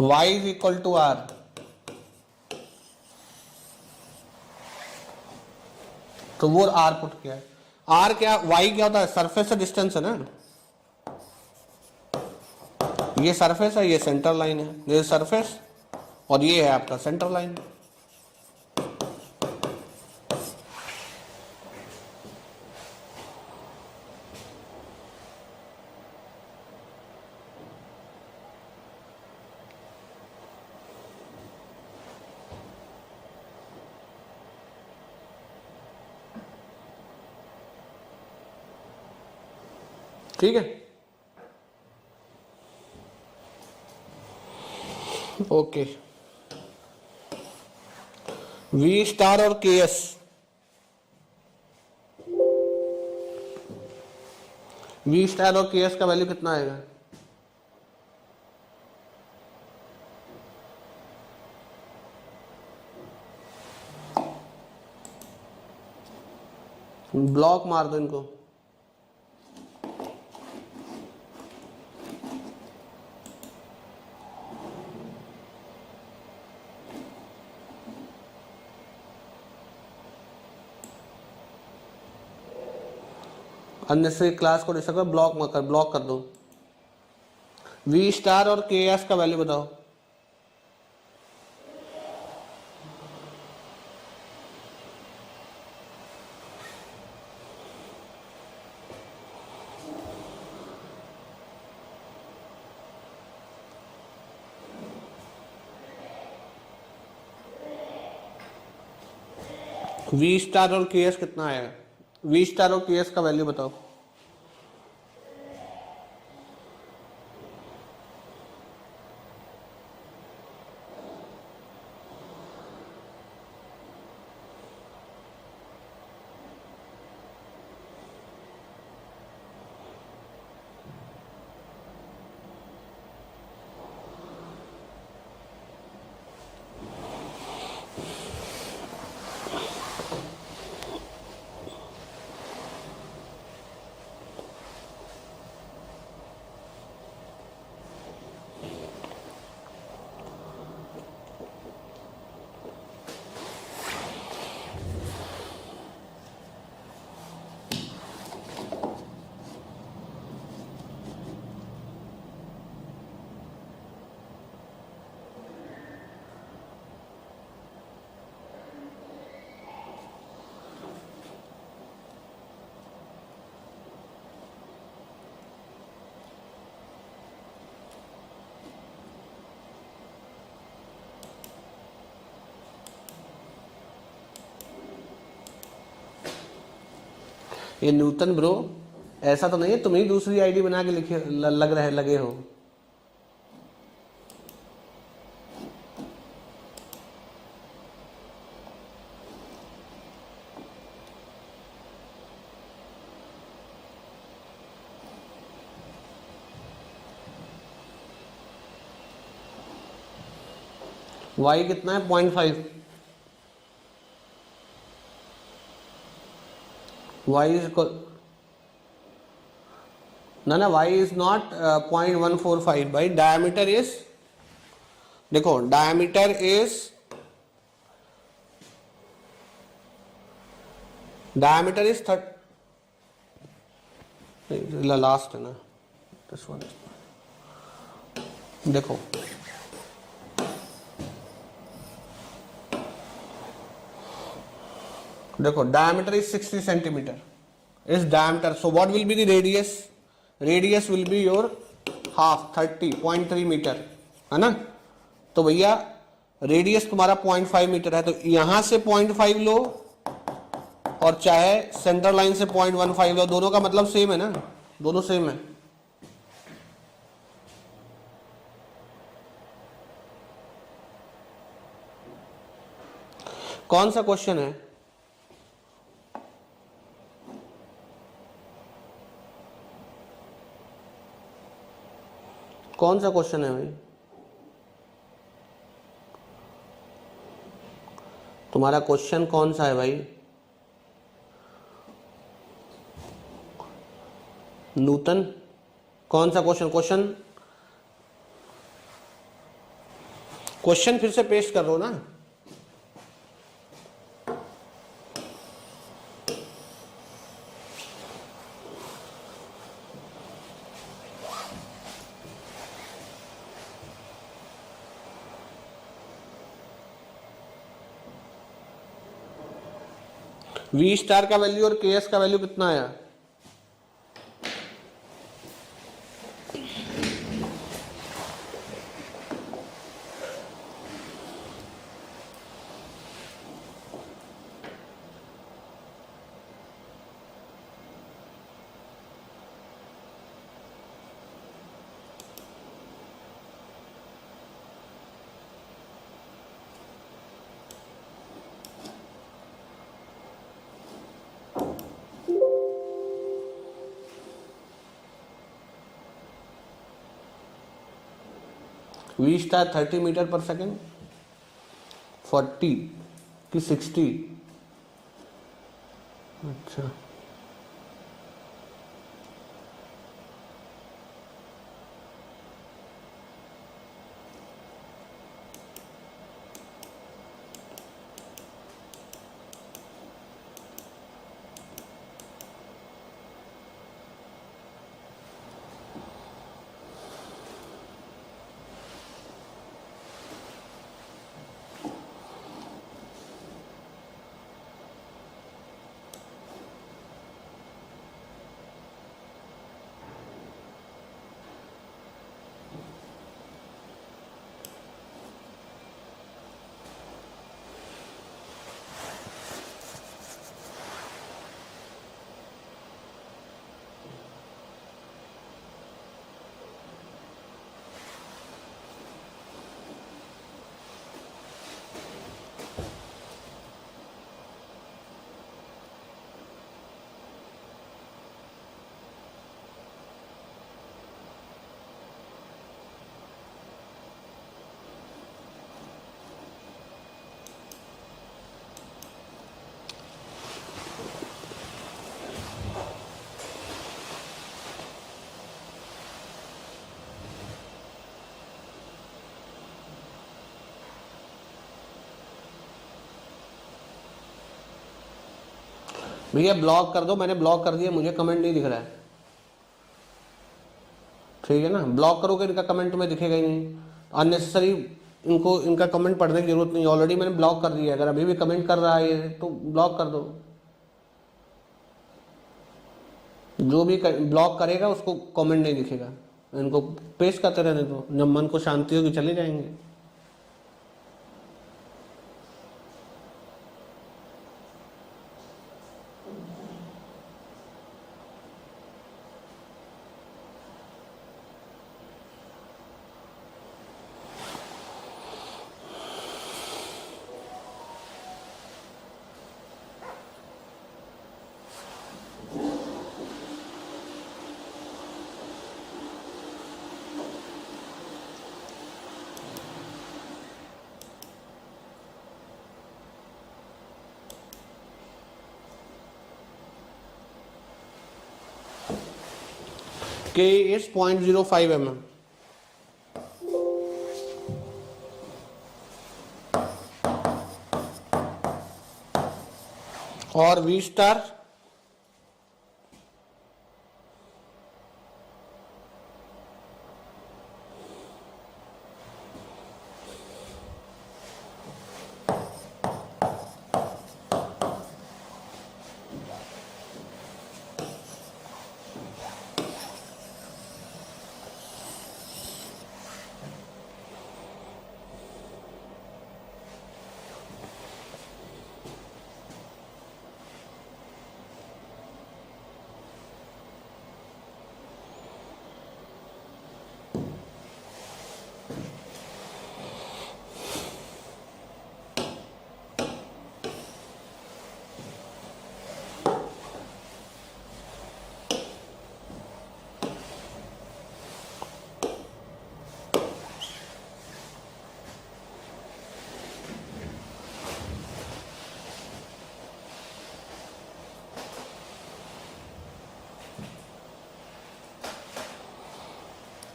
y is equal to r। तो वो r पुट किया है। r क्या, y क्या होता है, सरफेस से डिस्टेंस है ना, ये सरफेस है, ये सेंटर लाइन है, ये सरफेस और ये है आपका सेंटर लाइन। ठीक है, ओके। वी स्टार और के एस, वी स्टार और के एस का वैल्यू कितना आएगा? ब्लॉक मार दो इनको। अननेसेसरी क्लास को डिस्टर्ब कर, ब्लॉक मत कर, ब्लॉक कर दो। वी स्टार और के एस का वैल्यू बताओ। वी स्टार और के एस कितना आएगा? वी स्टार और के एस का वैल्यू बताओ। ये न्यूटन ब्रो, ऐसा तो नहीं है तुम ही दूसरी आईडी बना के लिखे लगे हो। y कितना है? 0.5। y is equal, ना y is not 0.145 भाई, डायमीटर इज, देखो डायमीटर इज लास्ट है ना, दिस वन। देखो देखो diameter is 60 centimeter is diameter, so what will be the radius? Radius will be your half 30.3 metre, है ना? तो भैया रेडियस तुम्हारा 0.5 मीटर है, तो यहां से 0.5 लो और चाहे सेंटर लाइन से 0.15 लो, दोनों का मतलब सेम है ना, दोनों सेम है। कौन सा क्वेश्चन है? कौन सा क्वेश्चन है भाई? तुम्हारा क्वेश्चन कौन सा है भाई? नूतन, कौन सा क्वेश्चन? क्वेश्चन फिर से पेश कर रहे हो ना? वी स्टार का वैल्यू और के एस का वैल्यू कितना आया? We star 30 metre per second, 40 कि 60? अच्छा, भैया ब्लॉक कर दो, मैंने ब्लॉक कर दिया, मुझे कमेंट नहीं दिख रहा है, ठीक है ना? ब्लॉक करोगे इनका कमेंट तुम्हें दिखेगा ही नहीं, अननेसेसरी इनको इनका कमेंट पढ़ने की जरूरत नहीं, ऑलरेडी मैंने ब्लॉक कर दिया है। अगर अभी भी कमेंट कर रहा है ये तो ब्लॉक कर दो, जो भी ब्लॉक करेगा उसको कमेंट नहीं दिखेगा, इनको पेश करते रहने दो, जब मन को शांति होगी चले जाएंगे। K is 0.05 mm. और V स्टार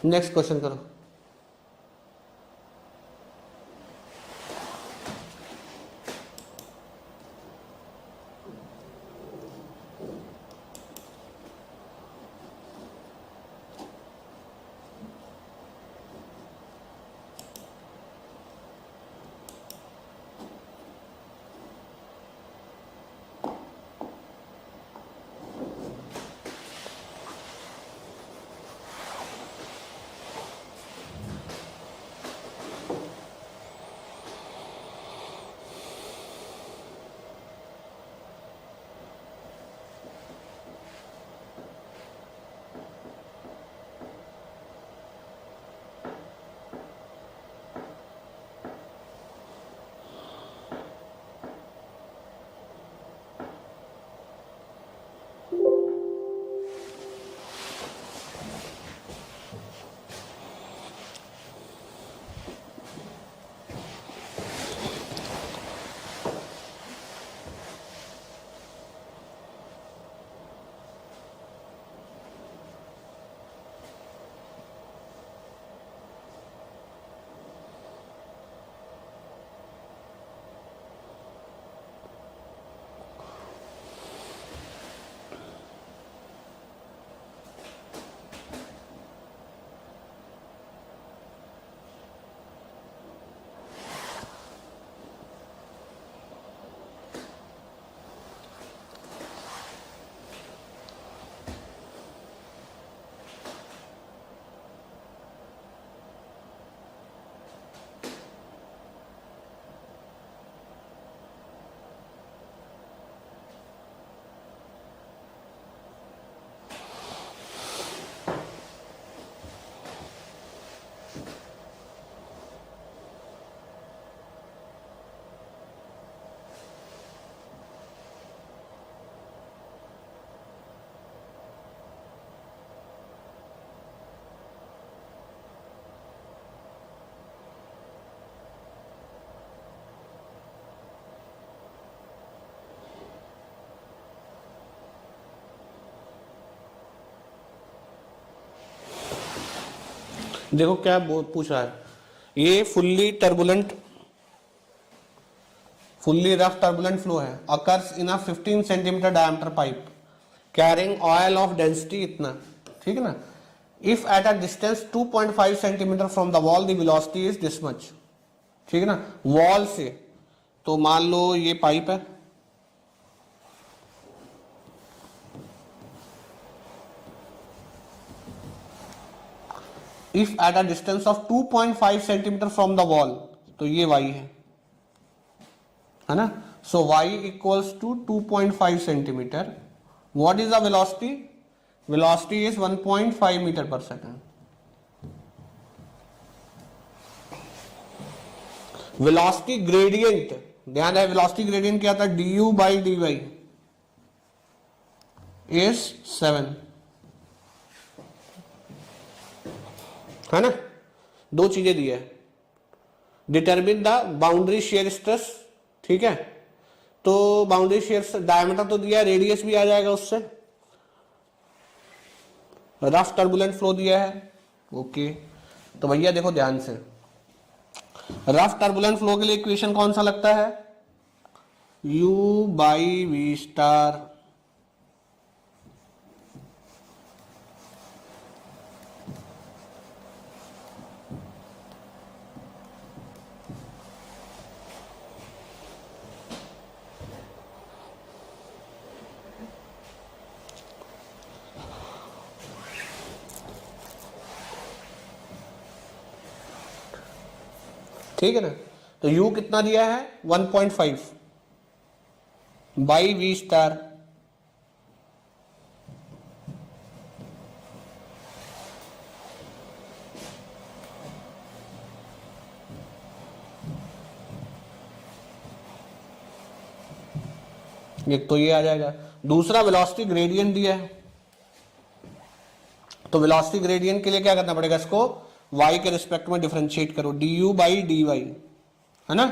नेक्स्ट क्वेश्चन करो। देखो क्या पूछ रहा है, ये फुल्ली रफ टर्बुलेंट फ्लो है, occurs in a 15 centimetre diameter pipe carrying oil of density इतना, ठीक है ना। If at a distance 2.5 centimetre from the wall the velocity is this much, ठीक है ना, वॉल से। तो मान लो ये पाइप है, if at a distance of 2.5 centimetre from the wall, तो ये y है ना। So y equals to 2.5 centimetre. What is the velocity? Velocity is 1.5 metre per second. Velocity gradient, ध्यान है वेलोसिटी ग्रेडियंट क्या था, du बाई dy इज 7, है ना। दो चीजें दी है, determine the boundary shear stress, ठीक है। तो बाउंड्री शेयर डायमीटर तो दिया है, रेडियस भी आ जाएगा उससे, रफ टर्बुलेंट फ्लो दिया है, ओके। तो भैया देखो ध्यान से, रफ टर्बुलेंट फ्लो के लिए इक्वेशन कौन सा लगता है, u बाई वी स्टार, ठीक है ना। तो u कितना दिया है 1.5 बाई वी स्टार, एक तो ये आ जाएगा। दूसरा वेलोसिटी ग्रेडियंट दिया है, तो वेलोसिटी ग्रेडियंट के लिए क्या करना पड़ेगा, इसको y के रिस्पेक्ट में डिफरेंशिएट करो, du बाई डी वाई, है ना,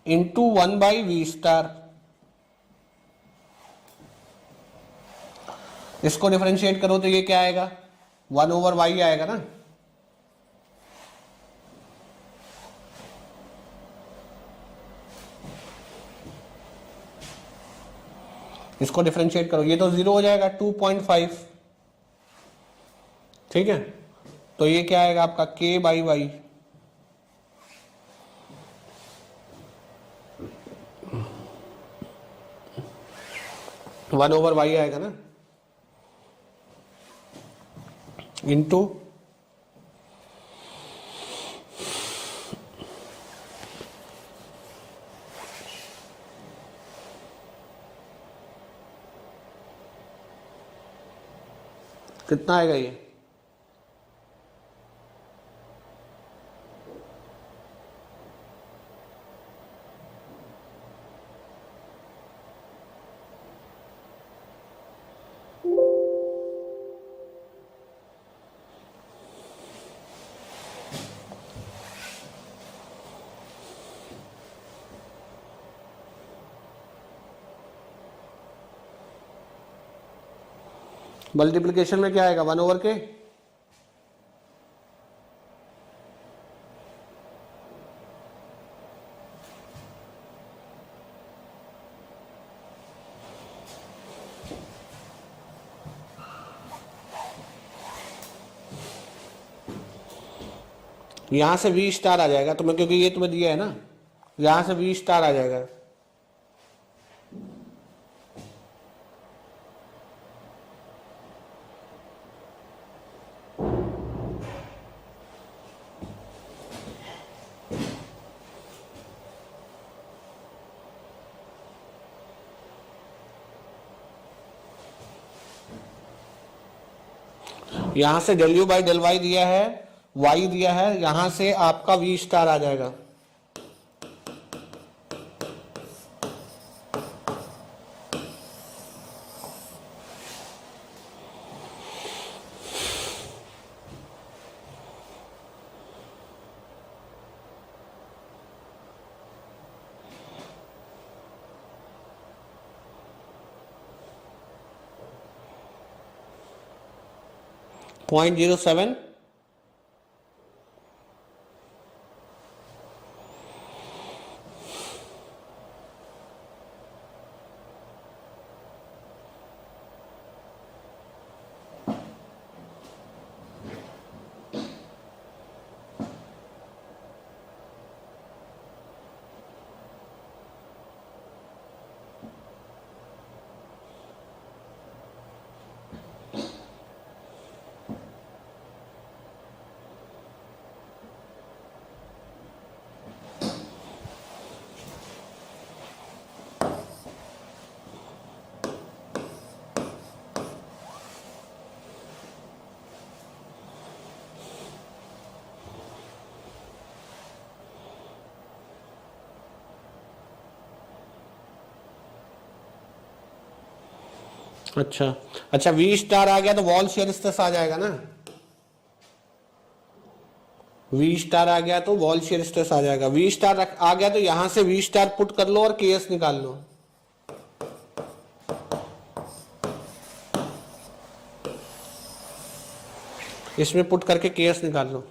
इंटू 1 बाई वी स्टार। इसको डिफरेंशिएट करो तो ये क्या आएगा, 1 ओवर y आएगा ना, इसको डिफरेंशिएट करो, ये तो 0 हो जाएगा 2.5, ठीक है। तो ये क्या आएगा आपका k by Y, one over Y आएगा ना, इंटू कितना आएगा ये, मल्टीप्लिकेशन में क्या आएगा 1 ओवर के, यहां से v स्टार आ जाएगा तुम्हें, क्योंकि ये तुम्हें दिया है ना, यहां से v स्टार आ जाएगा। यहां से del U by del Y दिया है, वाई दिया है, यहां से आपका वी स्टार आ जाएगा। .07, अच्छा अच्छा, वी स्टार आ गया तो वॉल शेयर स्ट्रेस आ जाएगा ना, वी स्टार आ गया तो वॉल शेयर स्ट्रेस आ जाएगा। वी स्टार आ गया तो यहां से वी स्टार पुट कर लो और केएस निकाल लो। इसमें पुट करके केएस निकाल लो।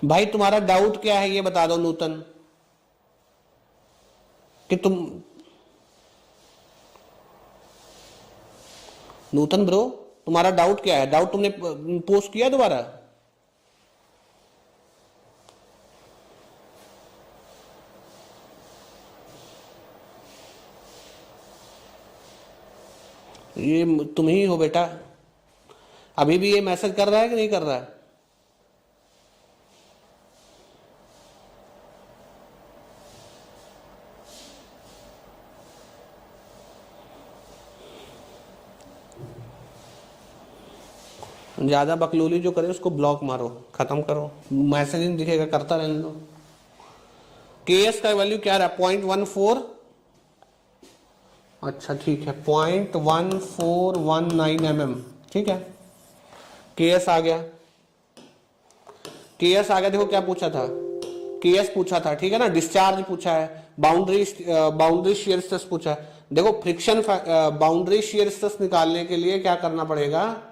भाई तुम्हारा डाउट क्या है ये बता दो नूतन, कि तुम नूतन ब्रो तुम्हारा डाउट क्या है? डाउट तुमने पोस्ट किया दोबारा? ये तुम ही हो बेटा। अभी भी ये मैसेज कर रहा है कि नहीं कर रहा है? ज्यादा बकलोली जो करे उसको ब्लॉक मारो, खत्म करो, मैसेज नहीं दिखेगा, करता रहने दो। केएस का वैल्यू क्या रहा? 0.14। अच्छा ठीक है, 0.1419 mm, ठीक है। केएस आ गया, केएस आ गया। देखो क्या पूछा था, केएस पूछा था, ठीक है ना। डिस्चार्ज पूछा है, बाउंड्री शियर स्ट्रेस पूछा है। देखो फ्रिक्शन बाउंड्री शियर स्ट्रेस निकालने के लिए क्या करना पड़ेगा,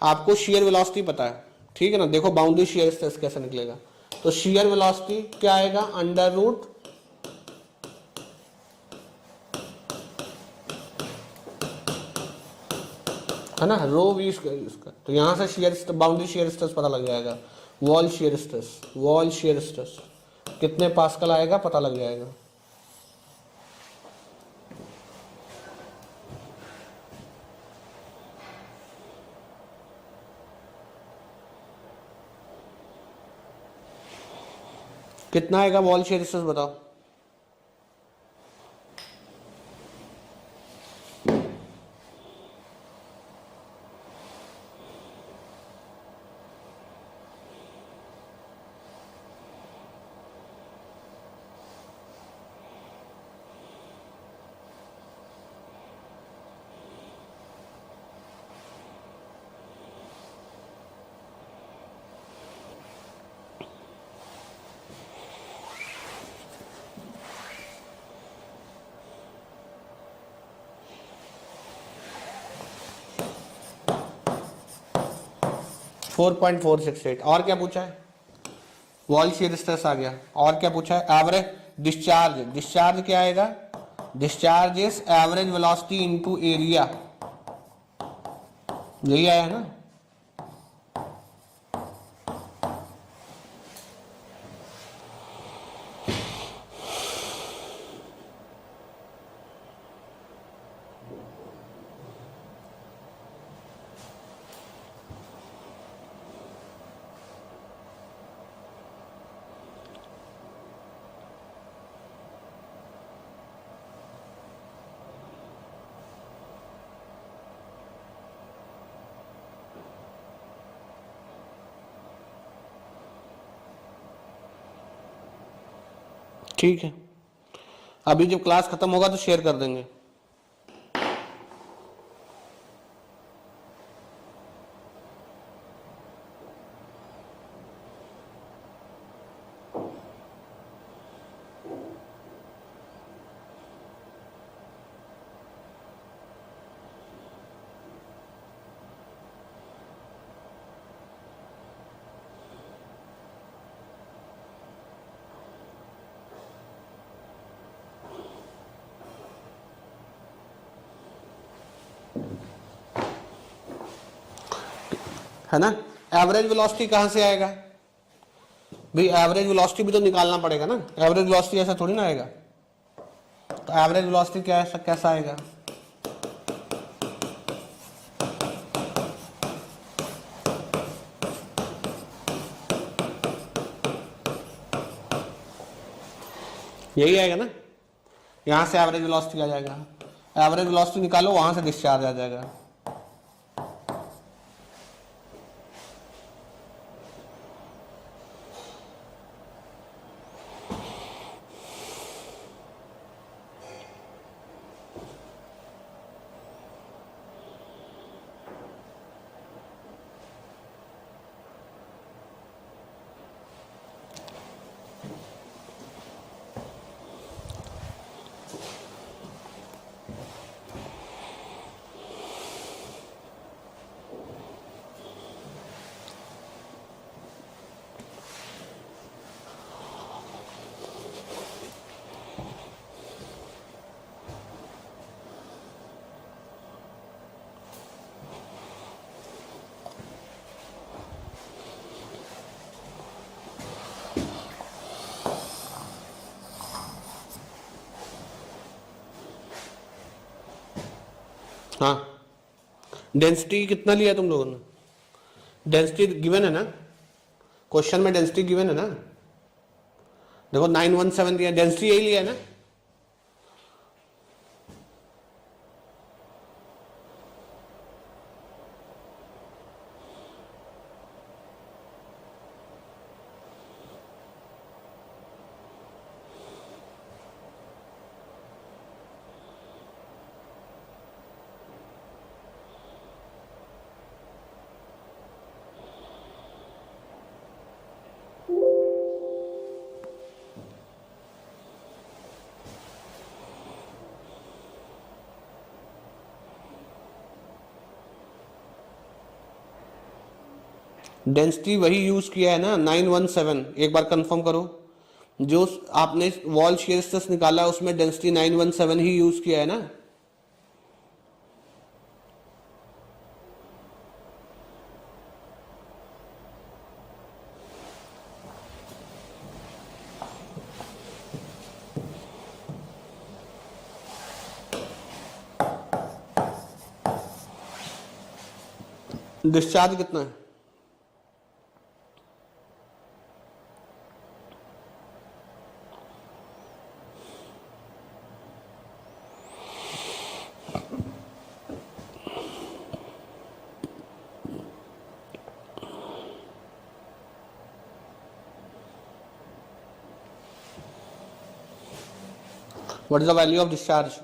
आपको शियर वेलोसिटी पता है, ठीक है ना। देखो बाउंड्री शियर स्ट्रेस कैसे निकलेगा, तो शियर वेलोसिटी क्या आएगा, अंडर रूट है ना, रो वी इसका। तो यहां से शियर बाउंड्री शियर स्ट्रेस पता लग जाएगा। वॉल शियर स्ट्रेस कितने पास्कल आएगा पता लग जाएगा। कितना आएगा वॉल शियर स्ट्रेस बताओ। फोर 4.468। और क्या पूछा है, वॉल शियर स्ट्रेस आ गया। और क्या पूछा है, एवरेज डिस्चार्ज क्या आएगा, discharge is average velocity into area, यही आया है ना। ठीक है, अभी जब क्लास खत्म होगा तो शेयर कर देंगे। है ना। एवरेज वेलोसिटी कहां से आएगा भाई, एवरेज वेलोसिटी भी तो निकालना पड़ेगा ना। एवरेज वेलोसिटी ऐसा थोड़ी ना आएगा। तो एवरेज वेलोसिटी क्या ऐसा कैसा आएगा, यही आएगा ना। यहां से एवरेज वेलोसिटी आ जाएगा, एवरेज वेलोसिटी निकालो, वहां से डिस्चार्ज आ जाएगा। हाँ, डेंसिटी कितना लिया तुम लोगों ने? डेंसिटी गिवन है ना क्वेश्चन में, डेंसिटी गिवन है ना, देखो 917 दिया, डेंसिटी यही लिया है ना। डेंसिटी वही यूज किया है ना 917, एक बार कंफर्म करो। जो आपने वॉल शियर स्ट्रेस निकाला उसमें डेंसिटी 917 ही यूज किया है ना। डिस्चार्ज कितना है? What is the value of discharge?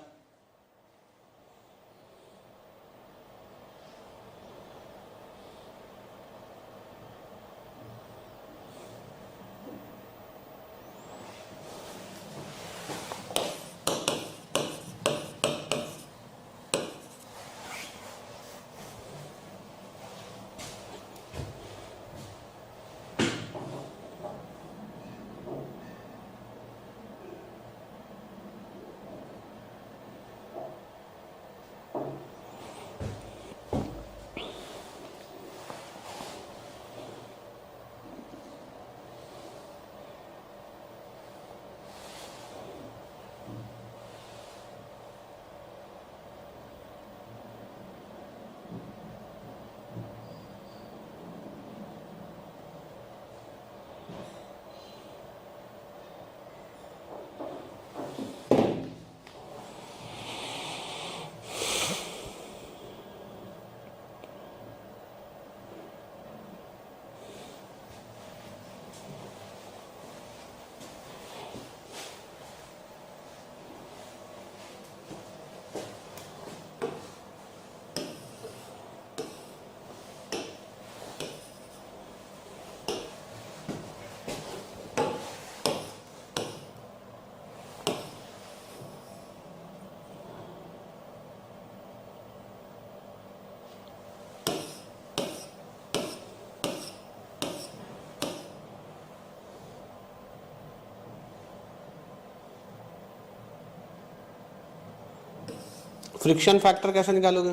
Friction factor कैसे निकालोगे?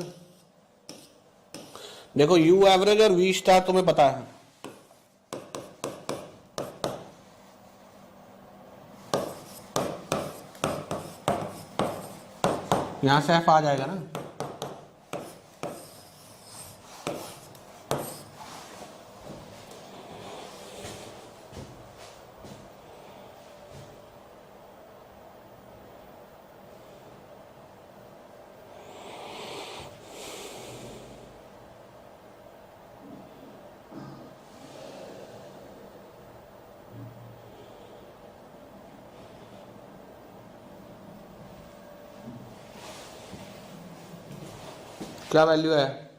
देखो यू एवरेज और वी स्टार तुम्हें पता है, यहां से एफ आ जाएगा ना। क्या वैल्यू है?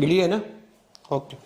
क्लियर है ना? ओके